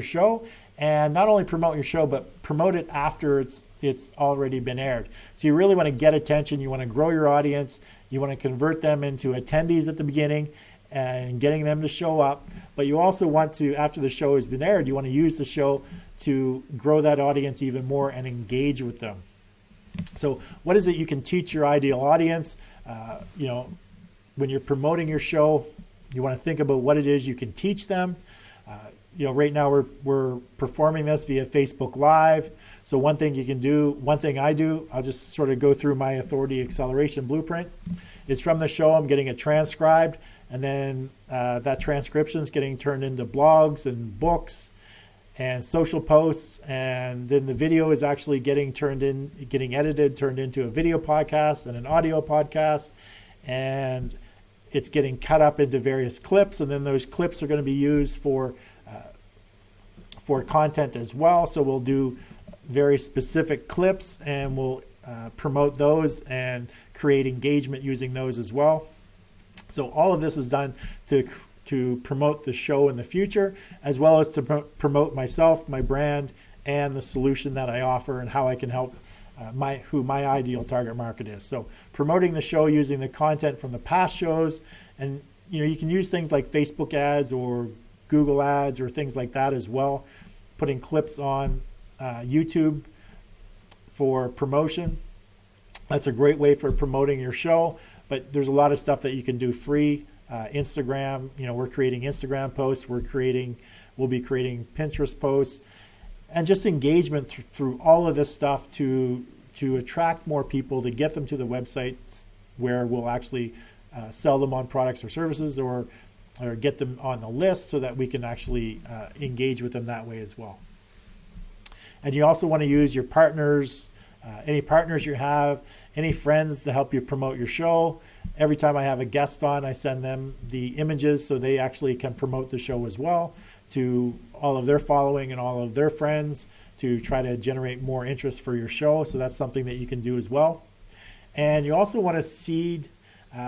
show. And not only promote your show, but promote it after it's already been aired. So you really want to get attention. You want to grow your audience. You want to convert them into attendees at the beginning and getting them to show up. But you also want to, after the show has been aired, you want to use the show to grow that audience even more and engage with them. So what is it you can teach your ideal audience? When you're promoting your show, you want to think about what it is you can teach them. Right now we're performing this via Facebook Live. So one thing you can do, one thing I do, I'll just sort of go through my Authority Acceleration Blueprint, is from the show I'm getting it transcribed, and then that transcription is getting turned into blogs and books and social posts, and then the video is actually getting edited, turned into a video podcast and an audio podcast, and it's getting cut up into various clips, and then those clips are going to be used for content as well. So we'll do very specific clips, and we'll promote those and create engagement using those as well. So all of this is done to promote the show in the future, as well as to promote myself, my brand, and the solution that I offer and how I can help who my ideal target market is. So promoting the show using the content from the past shows, and you can use things like Facebook ads or Google ads or things like that as well. Putting clips on YouTube for promotion. That's a great way for promoting your show, but there's a lot of stuff that you can do free. Instagram, we're creating Instagram posts, we'll be creating Pinterest posts, and just engagement through all of this stuff to attract more people, to get them to the websites where we'll actually sell them on products or services, or get them on the list so that we can actually engage with them that way as well. And you also want to use your partners, any partners you have, any friends to help you promote your show. Every time I have a guest on, I send them the images so they actually can promote the show as well to all of their following and all of their friends to try to generate more interest for your show. So that's something that you can do as well. And you also want to seed,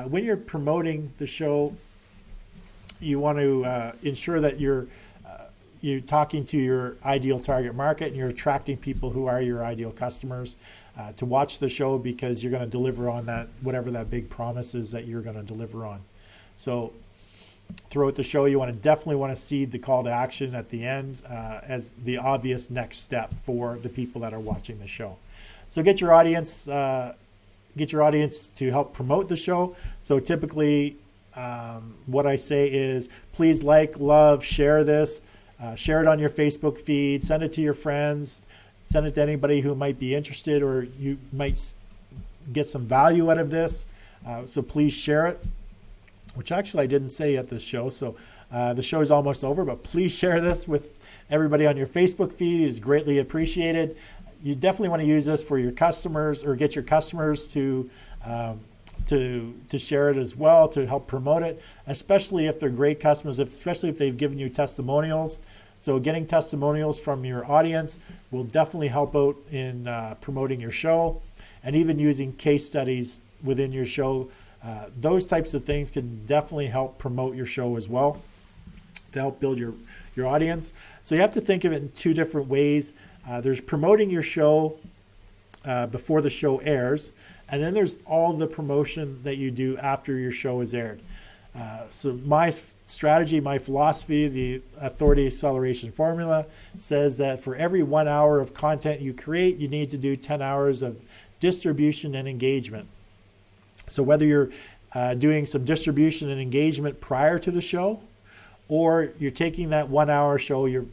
when you're promoting the show, you want to ensure that you're talking to your ideal target market and you're attracting people who are your ideal customers to watch the show, because you're going to deliver on that, whatever that big promise is that you're going to deliver on. So throughout the show, you definitely want to seed the call to action at the end as the obvious next step for the people that are watching the show. So get your audience to help promote the show. So typically, what I say is, please like, love, share this, share it on your Facebook feed, send it to your friends, send it to anybody who might be interested or you might get some value out of this. So please share it, which actually I didn't say at this show. So the show is almost over, but please share this with everybody on your Facebook feed. It is greatly appreciated. You definitely want to use this for your customers, or get your customers to share it as well, to help promote it, especially if they're great customers, especially if they've given you testimonials. So getting testimonials from your audience will definitely help out in promoting your show, and even using case studies within your show. Those types of things can definitely help promote your show as well, to help build your audience. So you have to think of it in two different ways. There's promoting your show before the show airs, and then there's all the promotion that you do after your show is aired. So my strategy, my philosophy, the authority acceleration formula says that for every 1 hour of content you create, you need to do 10 hours of distribution and engagement. So whether you're doing some distribution and engagement prior to the show, or you're taking that 1 hour show, you're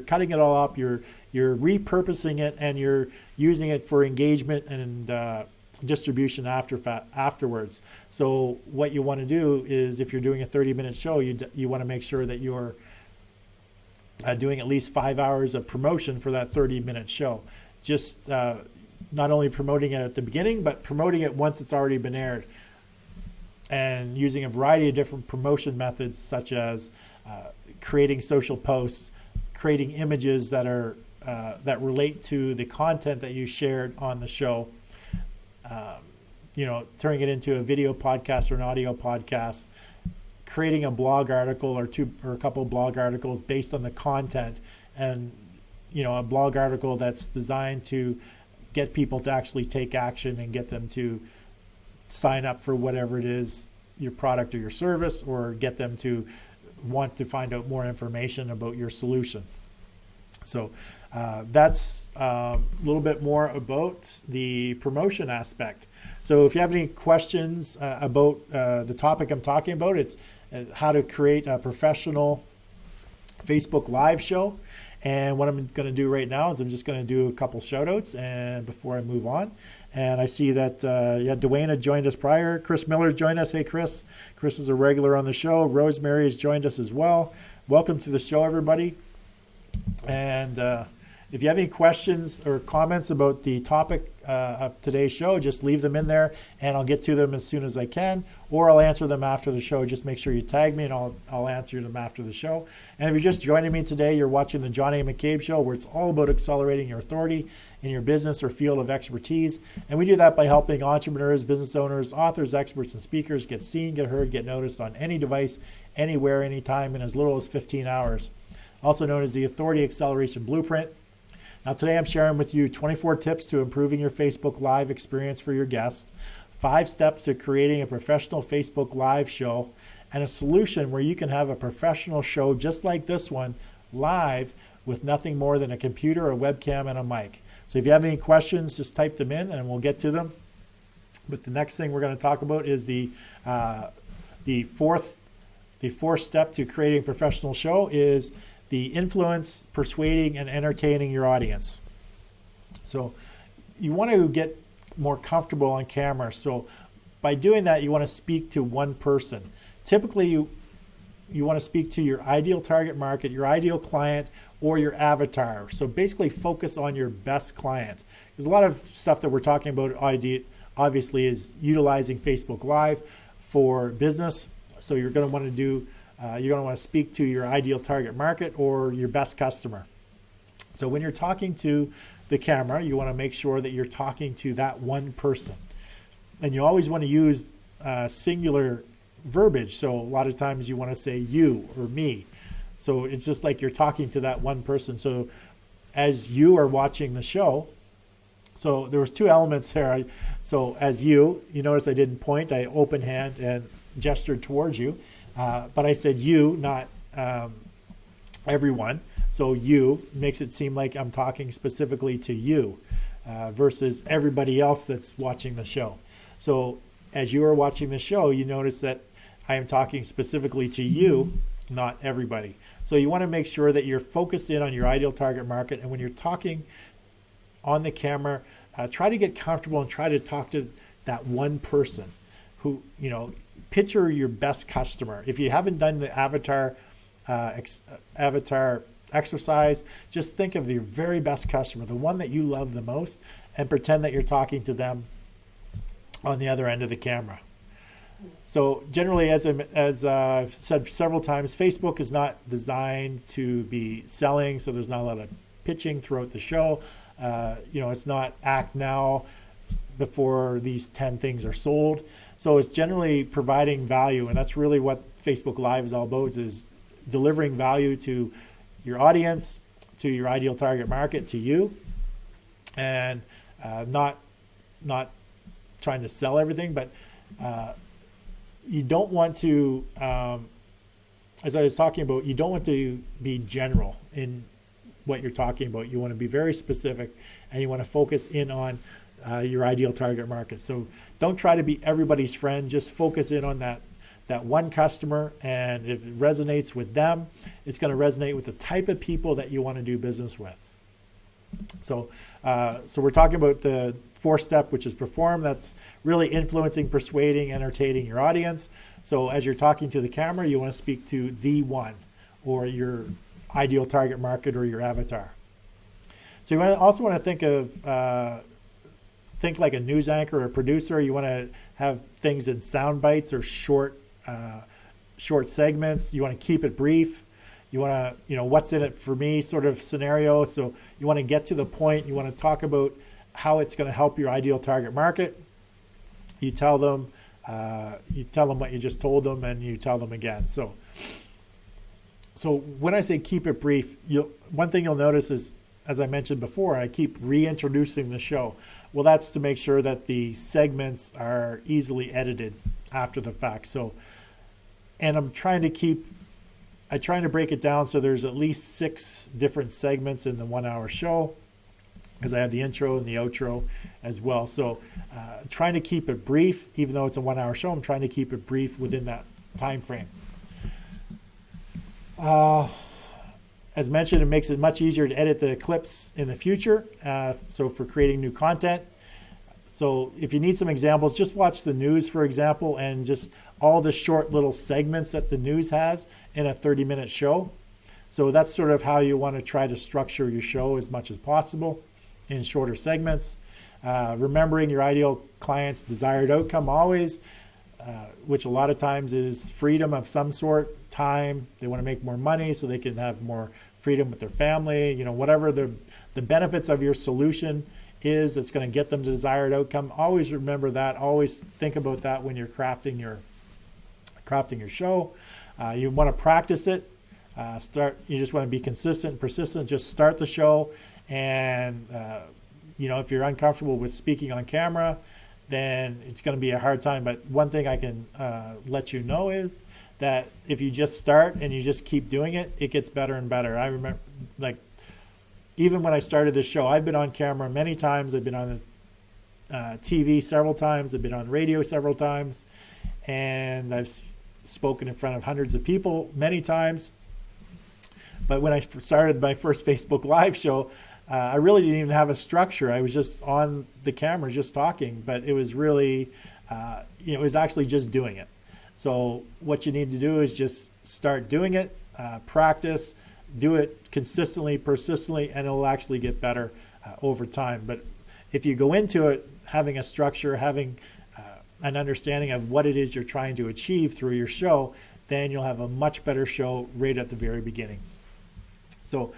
cutting it all up, you're repurposing it, and you're using it for engagement and distribution afterwards. So what you want to do is, if you're doing a 30-minute show, you want to make sure that you're doing at least 5 hours of promotion for that 30-minute show. Just not only promoting it at the beginning, but promoting it once it's already been aired, and using a variety of different promotion methods, such as creating social posts, creating images that are that relate to the content that you shared on the show, turning it into a video podcast or an audio podcast, creating a blog article or a couple of blog articles based on the content, and a blog article that's designed to get people to actually take action and get them to sign up for whatever it is, your product or your service, or get them to want to find out more information about your solution. So that's a little bit more about the promotion aspect. So if you have any questions about the topic I'm talking about, it's how to create a professional Facebook Live show. And what I'm going to do right now is I'm just going to do a couple shout outs and before I move on. And I see that Dwayne had joined us prior. Chris Miller joined us. Hey, Chris. Chris is a regular on the show. Rosemary has joined us as well. Welcome to the show, everybody. And if you have any questions or comments about the topic of today's show, just leave them in there and I'll get to them as soon as I can, or I'll answer them after the show. Just make sure you tag me and I'll answer them after the show. And if you're just joining me today, you're watching the John A. McCabe Show, where it's all about accelerating your authority in your business or field of expertise. And we do that by helping entrepreneurs, business owners, authors, experts, and speakers get seen, get heard, get noticed on any device, anywhere, anytime, in as little as 15 hours. Also known as the Authority Acceleration Blueprint. Now today I'm sharing with you 24 tips to improving your Facebook Live experience for your guests, 5 steps to creating a professional Facebook Live show, and a solution where you can have a professional show just like this one live with nothing more than a computer, a webcam, and a mic. So if you have any questions, just type them in and we'll get to them. But the next thing we're going to talk about is the fourth step to creating a professional show is the influence, persuading, and entertaining your audience. So you want to get more comfortable on camera. So by doing that, you want to speak to one person. Typically, you want to speak to your ideal target market, your ideal client, or your avatar. So basically focus on your best client. There's a lot of stuff that we're talking about obviously is utilizing Facebook Live for business. So you're going to want to speak to your ideal target market or your best customer. So when you're talking to the camera, you want to make sure that you're talking to that one person. And you always want to use singular verbiage. So a lot of times you want to say you or me. So it's just like you're talking to that one person. So as you are watching the show, so there was 2 elements there. So as you notice I didn't point, I open hand and gestured towards you. But I said you, not everyone. So you makes it seem like I'm talking specifically to you versus everybody else that's watching the show. So as you are watching the show, you notice that I am talking specifically to you, not everybody. So you want to make sure that you're focused in on your ideal target market. And when you're talking on the camera, try to get comfortable and try to talk to that one person who, picture your best customer. If you haven't done the avatar exercise, just think of your very best customer, the one that you love the most, and pretend that you're talking to them on the other end of the camera. So generally, as I've said several times, Facebook is not designed to be selling, so there's not a lot of pitching throughout the show. It's not act now before these 10 things are sold. So it's generally providing value, and that's really what Facebook Live is all about, is delivering value to your audience, to your ideal target market, to you, and not trying to sell everything, but you don't want to as I was talking about, you don't want to be general in what you're talking about. You want to be very specific, and you want to focus in on your ideal target market. So don't try to be everybody's friend. Just focus in on that one customer, and if it resonates with them, it's going to resonate with the type of people that you want to do business with. So we're talking about the fourth step, which is perform. That's really influencing, persuading, entertaining your audience. So as you're talking to the camera, you want to speak to the one, or your ideal target market, or your avatar. So you also want to think like a news anchor or a producer. You want to have things in sound bites or short segments. You want to keep it brief. You want to, what's in it for me sort of scenario. So you want to get to the point. You want to talk about how it's going to help your ideal target market. You tell them what you just told them, and you tell them again. So when I say keep it brief, one thing you'll notice is, as I mentioned before, I keep reintroducing the show. Well, that's to make sure that the segments are easily edited after the fact. And I'm trying to break it down so there's at least 6 different segments in the 1 hour show, because I have the intro and the outro as well. So trying to keep it brief, even though it's a 1 hour show, I'm trying to keep it brief within that time frame. As mentioned, it makes it much easier to edit the clips in the future. So for creating new content. So if you need some examples, just watch the news, for example, and just all the short little segments that the news has in a 30-minute show. So that's sort of how you want to try to structure your show as much as possible in shorter segments. Remembering your ideal client's desired outcome always, which a lot of times is freedom of some sort, time. They want to make more money so they can have more freedom with their family, whatever the benefits of your solution is that's going to get them the desired outcome. Always remember that. Always think about that when you're crafting your show. You want to practice it. You just want to be consistent and persistent. Just start the show, and if you're uncomfortable with speaking on camera, then it's going to be a hard time. But one thing I can let you know is that if you just start and you just keep doing it, it gets better and better. I remember, even when I started this show, I've been on camera many times. I've been on the TV several times. I've been on radio several times. And I've spoken in front of hundreds of people many times. But when I started my first Facebook Live show, I really didn't even have a structure. I was just on the camera, just talking. But it was really, it was actually just doing it. So what you need to do is just start doing it, practice, do it consistently, persistently, and it'll actually get better over time. But if you go into it having a structure, having an understanding of what it is you're trying to achieve through your show, then you'll have a much better show right at the very beginning. So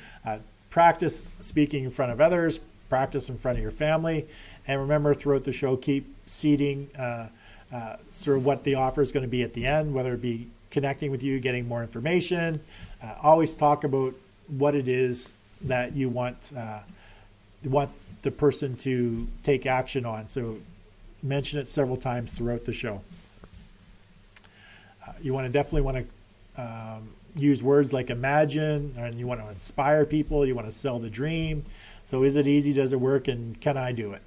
practice speaking in front of others, practice in front of your family, and remember throughout the show, keep seeding sort of what the offer is going to be at the end, whether it be connecting with you, getting more information. Always talk about what it is that you want the person to take action on. So mention it several times throughout the show. You definitely want to use words like imagine, and you want to inspire people. You want to sell the dream. So is it easy? Does it work? And can I do it?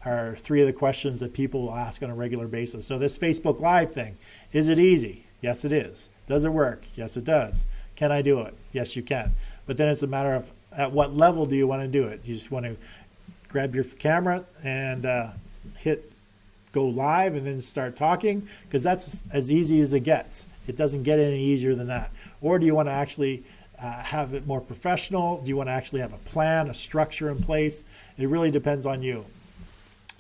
Are 3 of the questions that people will ask on a regular basis. So this Facebook Live thing, is it easy? Yes, it is. Does it work? Yes, it does. Can I do it? Yes, you can. But then it's a matter of at what level do you want to do it? You just want to grab your camera and hit go live and then start talking, because that's as easy as it gets. It doesn't get any easier than that. Or do you want to actually have it more professional? Do you want to actually have a plan, a structure in place? It really depends on you,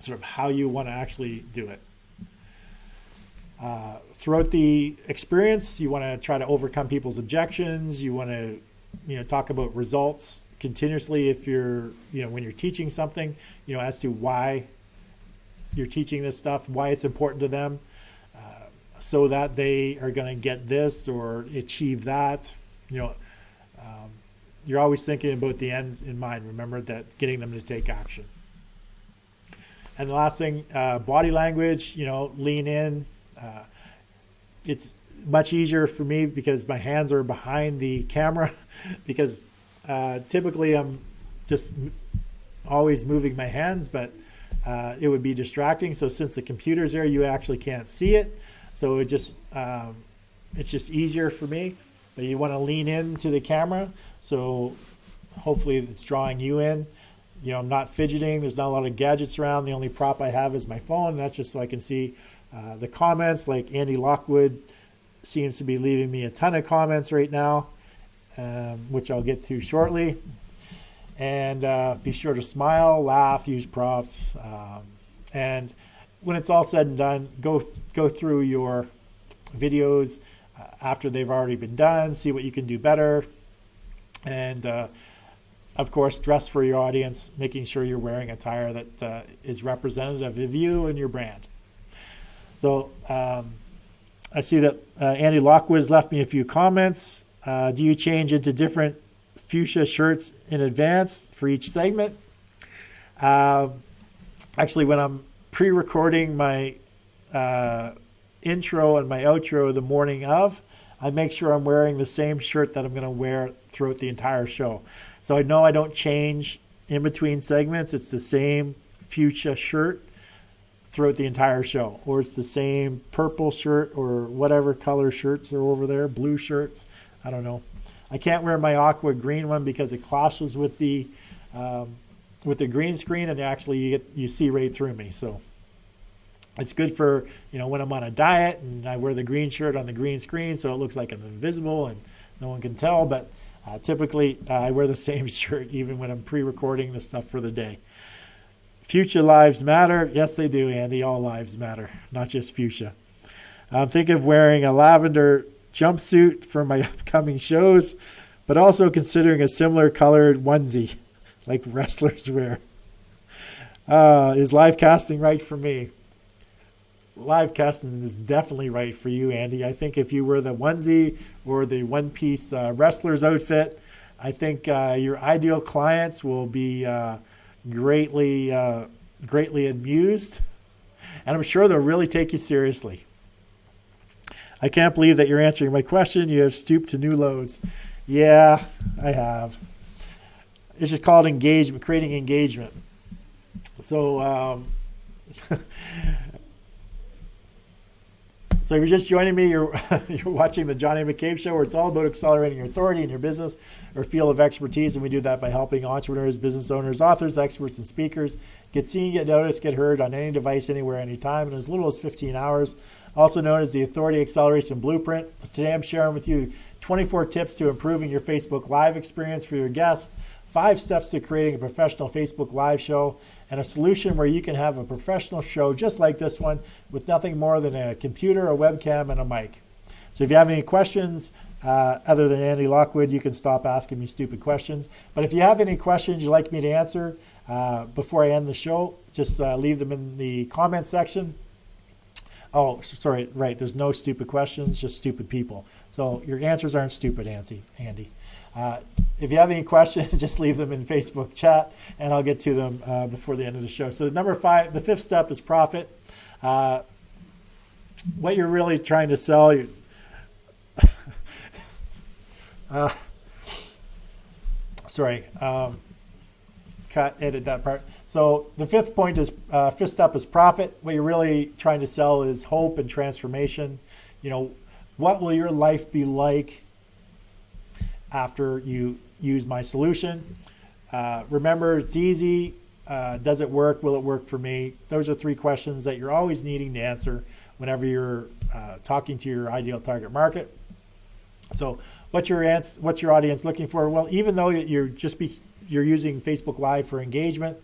sort of how you want to actually do it. Throughout the experience, you want to try to overcome people's objections. You want to, talk about results continuously if you're, when you're teaching something, as to why you're teaching this stuff, why it's important to them, so that they are going to get this or achieve that. You're always thinking about the end in mind. Remember that, getting them to take action. And the last thing, body language, lean in. much easier for me because my hands are behind the camera because typically I'm just always moving my hands, but it would be distracting. So since the computer's there, you actually can't see it. So it's just easier for me. But you want to lean into the camera, so hopefully it's drawing you in. You know, I'm not fidgeting. There's not a lot of gadgets around. The only prop I have is my phone. That's just so I can see the comments. Like Andy Lockwood seems to be leaving me a ton of comments right now, which I'll get to shortly. And be sure to smile, laugh, use props. And when it's all said and done, go through your videos after they've already been done, see what you can do better. And of course, dress for your audience, making sure you're wearing attire that is representative of you and your brand. So I see that Andy Lockwood has left me a few comments. Do you change into different fuchsia shirts in advance for each segment? Actually, when I'm pre-recording my intro and my outro the morning of, I make sure I'm wearing the same shirt that I'm going to wear throughout the entire show. So I know I don't change in between segments. It's the same fuchsia shirt throughout the entire show, or it's the same purple shirt or whatever color shirts are over there, blue shirts. I don't know. I can't wear my aqua green one because it clashes with the green screen, and actually you see right through me. So it's good for, when I'm on a diet and I wear the green shirt on the green screen, so it looks like I'm invisible and no one can tell. But typically I wear the same shirt even when I'm pre-recording the stuff for the day. Fuchsia lives matter. Yes, they do, Andy. All lives matter, not just fuchsia. I'm thinking of wearing a lavender jumpsuit for my upcoming shows, but also considering a similar colored onesie like wrestlers wear. Is live casting right for me? Live casting is definitely right for you, Andy. I think if you wear the onesie or the one-piece wrestler's outfit, I think your ideal clients will be greatly amused, and I'm sure they'll really take you seriously. I can't believe that you're answering my question. You have stooped to new lows. Yeah, I have. It's just called engagement, creating engagement. So, so if you're just joining me, you're watching the Johnny McCabe Show, where it's all about accelerating your authority in your business or field of expertise, and we do that by helping entrepreneurs, business owners, authors, experts, and speakers get seen, get noticed, get heard on any device, anywhere, anytime, in as little as 15 hours. Also known as the Authority Acceleration Blueprint. Today I'm sharing with you 24 tips to improving your Facebook Live experience for your guests, 5 steps to creating a professional Facebook Live show, and a solution where you can have a professional show just like this one with nothing more than a computer, a webcam, and a mic. So if you have any questions other than Andy Lockwood, you can stop asking me stupid questions. But if you have any questions you'd like me to answer before I end the show, just leave them in the comment section. Oh, sorry, right. There's no stupid questions, just stupid people. So your answers aren't stupid, Andy. If you have any questions, just leave them in Facebook chat, and I'll get to them before the end of the show. So number 5, the 5th step is profit. What you're really trying to sell. Edit that part. So the 5th point is 5th step is profit. What you're really trying to sell is hope and transformation. What will your life be like after you use my solution? Remember, it's easy. Does it work? Will it work for me? Those are 3 questions that you're always needing to answer whenever you're talking to your ideal target market. So what's your audience looking for? Well, even though you're using Facebook Live for engagement,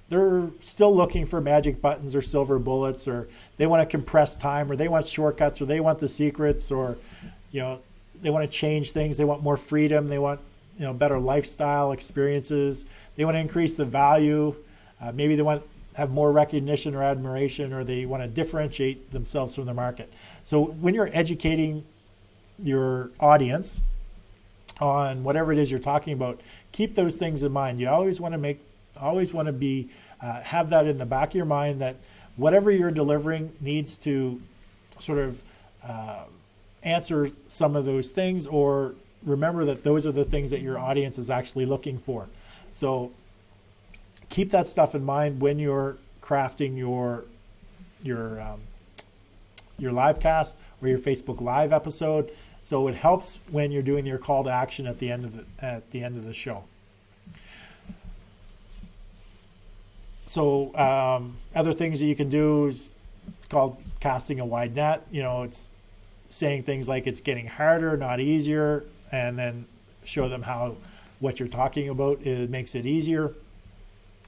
they're still looking for magic buttons or silver bullets, or they want to compress time, or they want shortcuts, or they want the secrets, or they want to change things. They want more freedom. They want better lifestyle experiences. They want to increase the value. Maybe they want to have more recognition or admiration, or they want to differentiate themselves from the market. So when you're educating your audience on whatever it is you're talking about, keep those things in mind. You always want to be have that in the back of your mind, that whatever you're delivering needs to sort of answer some of those things, or remember that those are the things that your audience is actually looking for. So keep that stuff in mind when you're crafting your live cast or your Facebook Live episode. So it helps when you're doing your call to action at the end of the show. So other things that you can do is called casting a wide net. You know, it's saying things like it's getting harder, not easier, and then show them how what you're talking about makes it easier.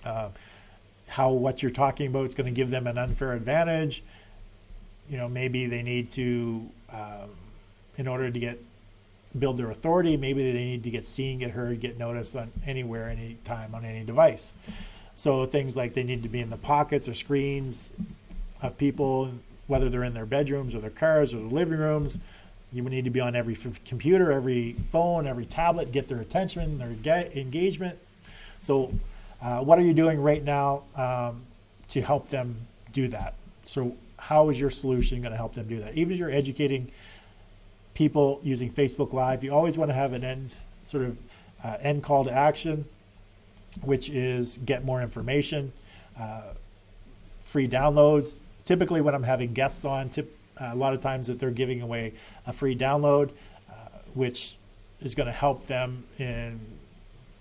How what you're talking about is going to give them an unfair advantage. You know, maybe they need to, in order to build their authority, maybe they need to get seen, get heard, get noticed on anywhere, anytime, on any device. So things like they need to be in the pockets or screens of people, whether they're in their bedrooms or their cars or their living rooms. You would need to be on every computer, every phone, every tablet, get their attention, their engagement. So what are you doing right now to help them do that? So how is your solution going to help them do that? Even if you're educating people using Facebook Live, you always want to have an end call to action, which is get more information, free downloads. Typically when I'm having guests on, a lot of times that they're giving away a free download, which is going to help them in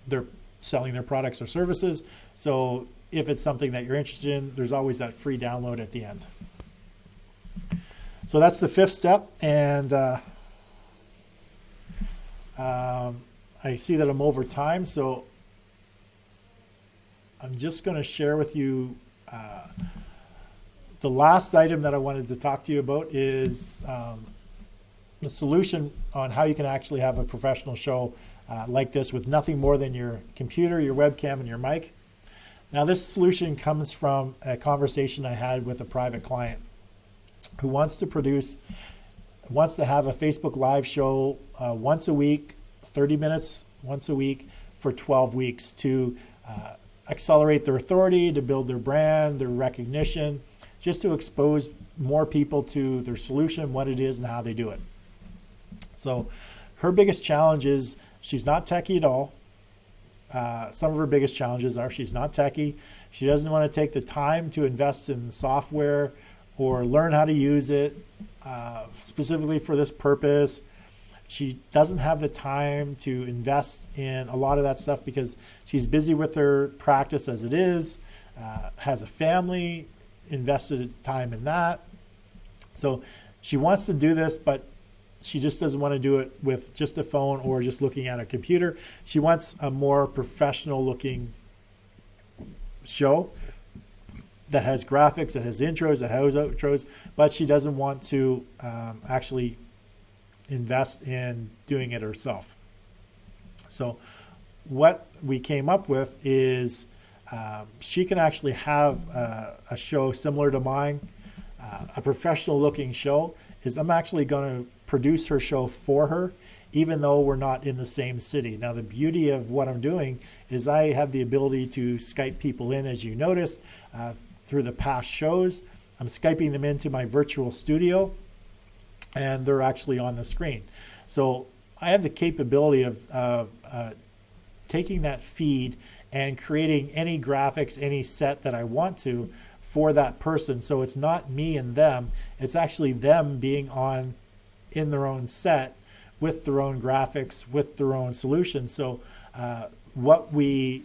their selling their products or services. So if it's something that you're interested in, there's always that free download at the end. So that's the fifth step. And I see that I'm over time, so I'm just going to share with you the last item that I wanted to talk to you about is the solution on how you can actually have a professional show like this with nothing more than your computer, your webcam, and your mic. Now, this solution comes from a conversation I had with a private client who wants to have a Facebook Live show once a week, 30 minutes once a week for 12 weeks to accelerate their authority, to build their brand, their recognition, just to expose more people to their solution, what it is and how they do it. So her biggest challenge is she's not techie at all. Some of her biggest challenges are she's not techie. She doesn't want to take the time to invest in software or learn how to use it specifically for this purpose. She doesn't have the time to invest in a lot of that stuff because she's busy with her practice as it is, has a family, invested time in that. So she wants to do this, but she just doesn't want to do it with just a phone or just looking at a computer. She wants a more professional looking show that has graphics, that has intros, that has outros, but she doesn't want to actually invest in doing it herself. So what we came up with is she can actually have a show similar to mine, a professional looking show. I'm actually going to produce her show for her, even though we're not in the same city. Now, the beauty of what I'm doing is I have the ability to Skype people in, as you noticed, through the past shows. I'm Skyping them into my virtual studio, and they're actually on the screen. So I have the capability of taking that feed and creating any graphics, any set that I want to for that person. So it's not me and them, it's actually them being on in their own set with their own graphics, with their own solution. So the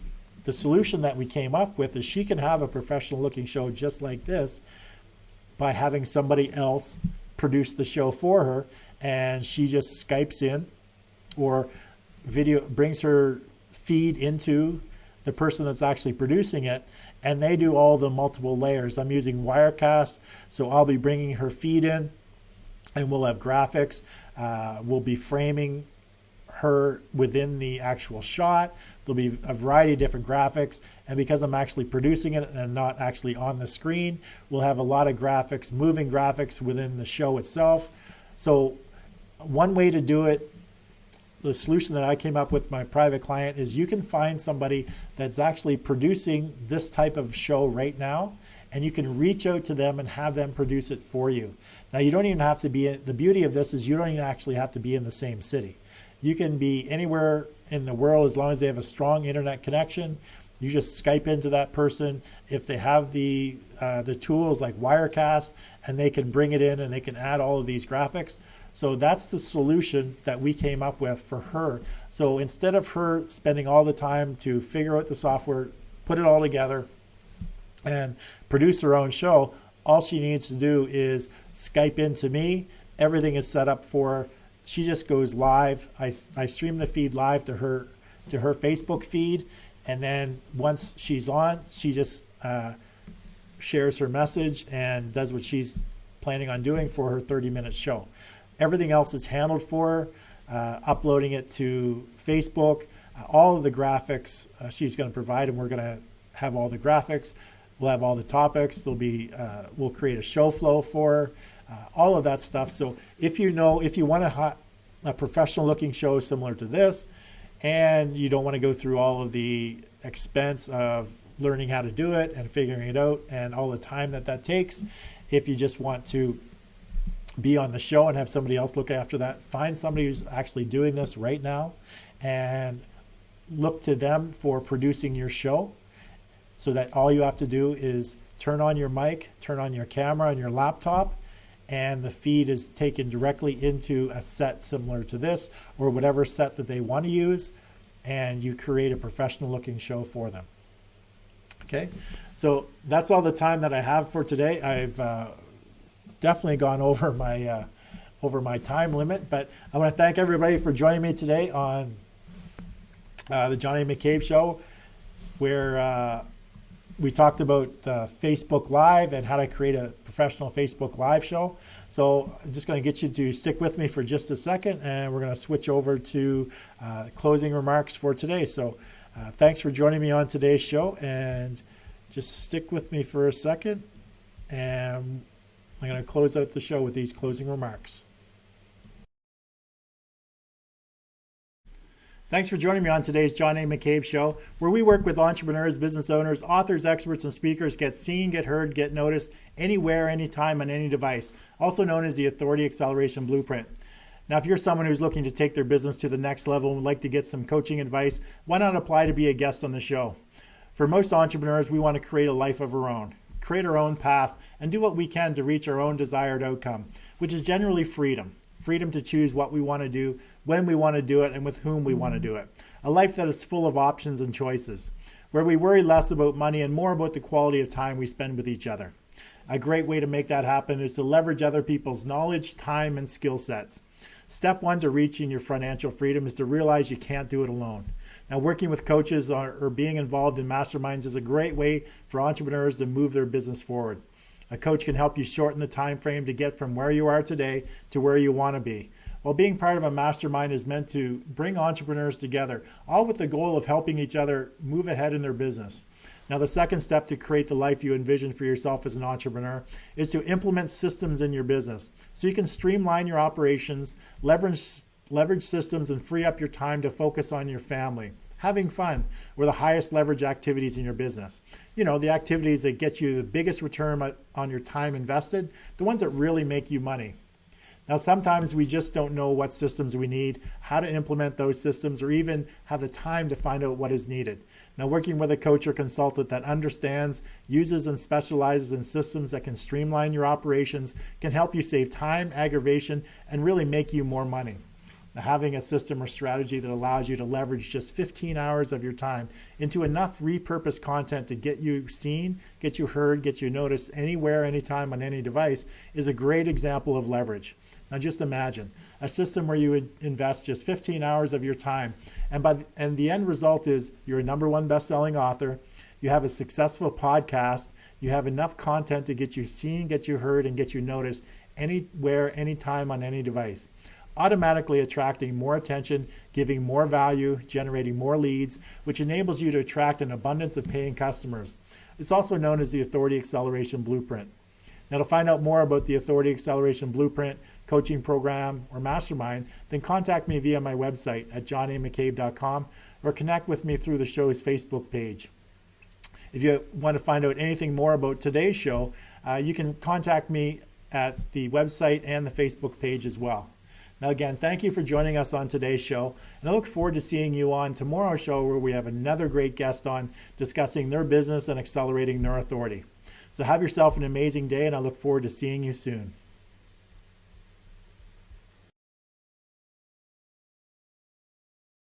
solution that we came up with is she can have a professional looking show just like this by having somebody else produce the show for her, and she just Skypes in or brings her feed into the person that's actually producing it, and they do all the multiple layers. I'm using Wirecast, so I'll be bringing her feed in, and we'll have graphics. We'll be framing her within the actual shot. There'll be a variety of different graphics, and because I'm actually producing it and not actually on the screen, we'll have a lot of graphics, moving graphics within the show itself. So one way to do it, the solution that I came up with my private client, is you can find somebody that's actually producing this type of show right now, and you can reach out to them and have them produce it for you. Now, you don't even have to be, the beauty of this is you don't even actually have to be in the same city. You can be anywhere in the world as long as they have a strong internet connection. You just Skype into that person. If they have the tools like Wirecast, and they can bring it in and they can add all of these graphics. So that's the solution that we came up with for her. So instead of her spending all the time to figure out the software, put it all together, and produce her own show, all she needs to do is Skype into me. Everything is set up for her. She just goes live. I stream the feed live to her Facebook feed, and then once she's on, she just shares her message and does what she's planning on doing for her 30-minute show. Everything else is handled for her, uploading it to Facebook. All of the graphics she's going to provide, and we're going to have all the graphics. We'll have all the topics. There'll be we'll create a show flow for her, all of that stuff. So if you want a professional-looking show similar to this, and you don't want to go through all of the expense of learning how to do it and figuring it out and all the time that takes, if you just want to be on the show and have somebody else look after that, find somebody who's actually doing this right now and look to them for producing your show, so that all you have to do is turn on your mic, turn on your camera on your laptop, and the feed is taken directly into a set similar to this or whatever set that they want to use, and you create a professional looking show for them. Okay, so that's all the time that I have for today. I've definitely gone over my time limit, but I want to thank everybody for joining me today on the Johnny McCabe Show, where we talked about Facebook Live and how to create a professional Facebook Live show. So I'm just going to get you to stick with me for just a second, and we're going to switch over to closing remarks for today. So thanks for joining me on today's show, and just stick with me for a second, and I'm going to close out the show with these closing remarks. Thanks for joining me on today's John A. McCabe Show, where we work with entrepreneurs, business owners, authors, experts, and speakers, get seen, get heard, get noticed, anywhere, anytime, on any device, also known as the Authority Acceleration Blueprint. Now, if you're someone who's looking to take their business to the next level and would like to get some coaching advice, why not apply to be a guest on the show? For most entrepreneurs, we want to create a life of our own, create our own path, and do what we can to reach our own desired outcome, which is generally freedom. Freedom to choose what we want to do, when we want to do it, and with whom we want to do it. A life that is full of options and choices, where we worry less about money and more about the quality of time we spend with each other. A great way to make that happen is to leverage other people's knowledge, time, and skill sets. Step one to reaching your financial freedom is to realize you can't do it alone. Now, working with coaches or being involved in masterminds is a great way for entrepreneurs to move their business forward. A coach can help you shorten the time frame to get from where you are today to where you want to be. While being part of a mastermind is meant to bring entrepreneurs together, all with the goal of helping each other move ahead in their business. Now, the second step to create the life you envision for yourself as an entrepreneur is to implement systems in your business so you can streamline your operations, leverage systems, and free up your time to focus on your family, having fun, or the highest leverage activities in your business. You know, the activities that get you the biggest return on your time invested, the ones that really make you money. Now, sometimes we just don't know what systems we need, how to implement those systems, or even have the time to find out what is needed. Now, working with a coach or consultant that understands, uses, and specializes in systems that can streamline your operations can help you save time, aggravation, and really make you more money. Now, having a system or strategy that allows you to leverage just 15 hours of your time into enough repurposed content to get you seen, get you heard, get you noticed anywhere, anytime, on any device is a great example of leverage. Now, just imagine a system where you would invest just 15 hours of your time, and the end result is you're a #1 best-selling author, you have a successful podcast, you have enough content to get you seen, get you heard, and get you noticed anywhere, anytime, on any device, automatically attracting more attention, giving more value, generating more leads, which enables you to attract an abundance of paying customers. It's also known as the Authority Acceleration Blueprint. Now, to find out more about the Authority Acceleration Blueprint, coaching program, or mastermind, then contact me via my website at johnamccabe.com or connect with me through the show's Facebook page. If you want to find out anything more about today's show, you can contact me at the website and the Facebook page as well. Now again, thank you for joining us on today's show, and I look forward to seeing you on tomorrow's show, where we have another great guest on discussing their business and accelerating their authority. So have yourself an amazing day, and I look forward to seeing you soon.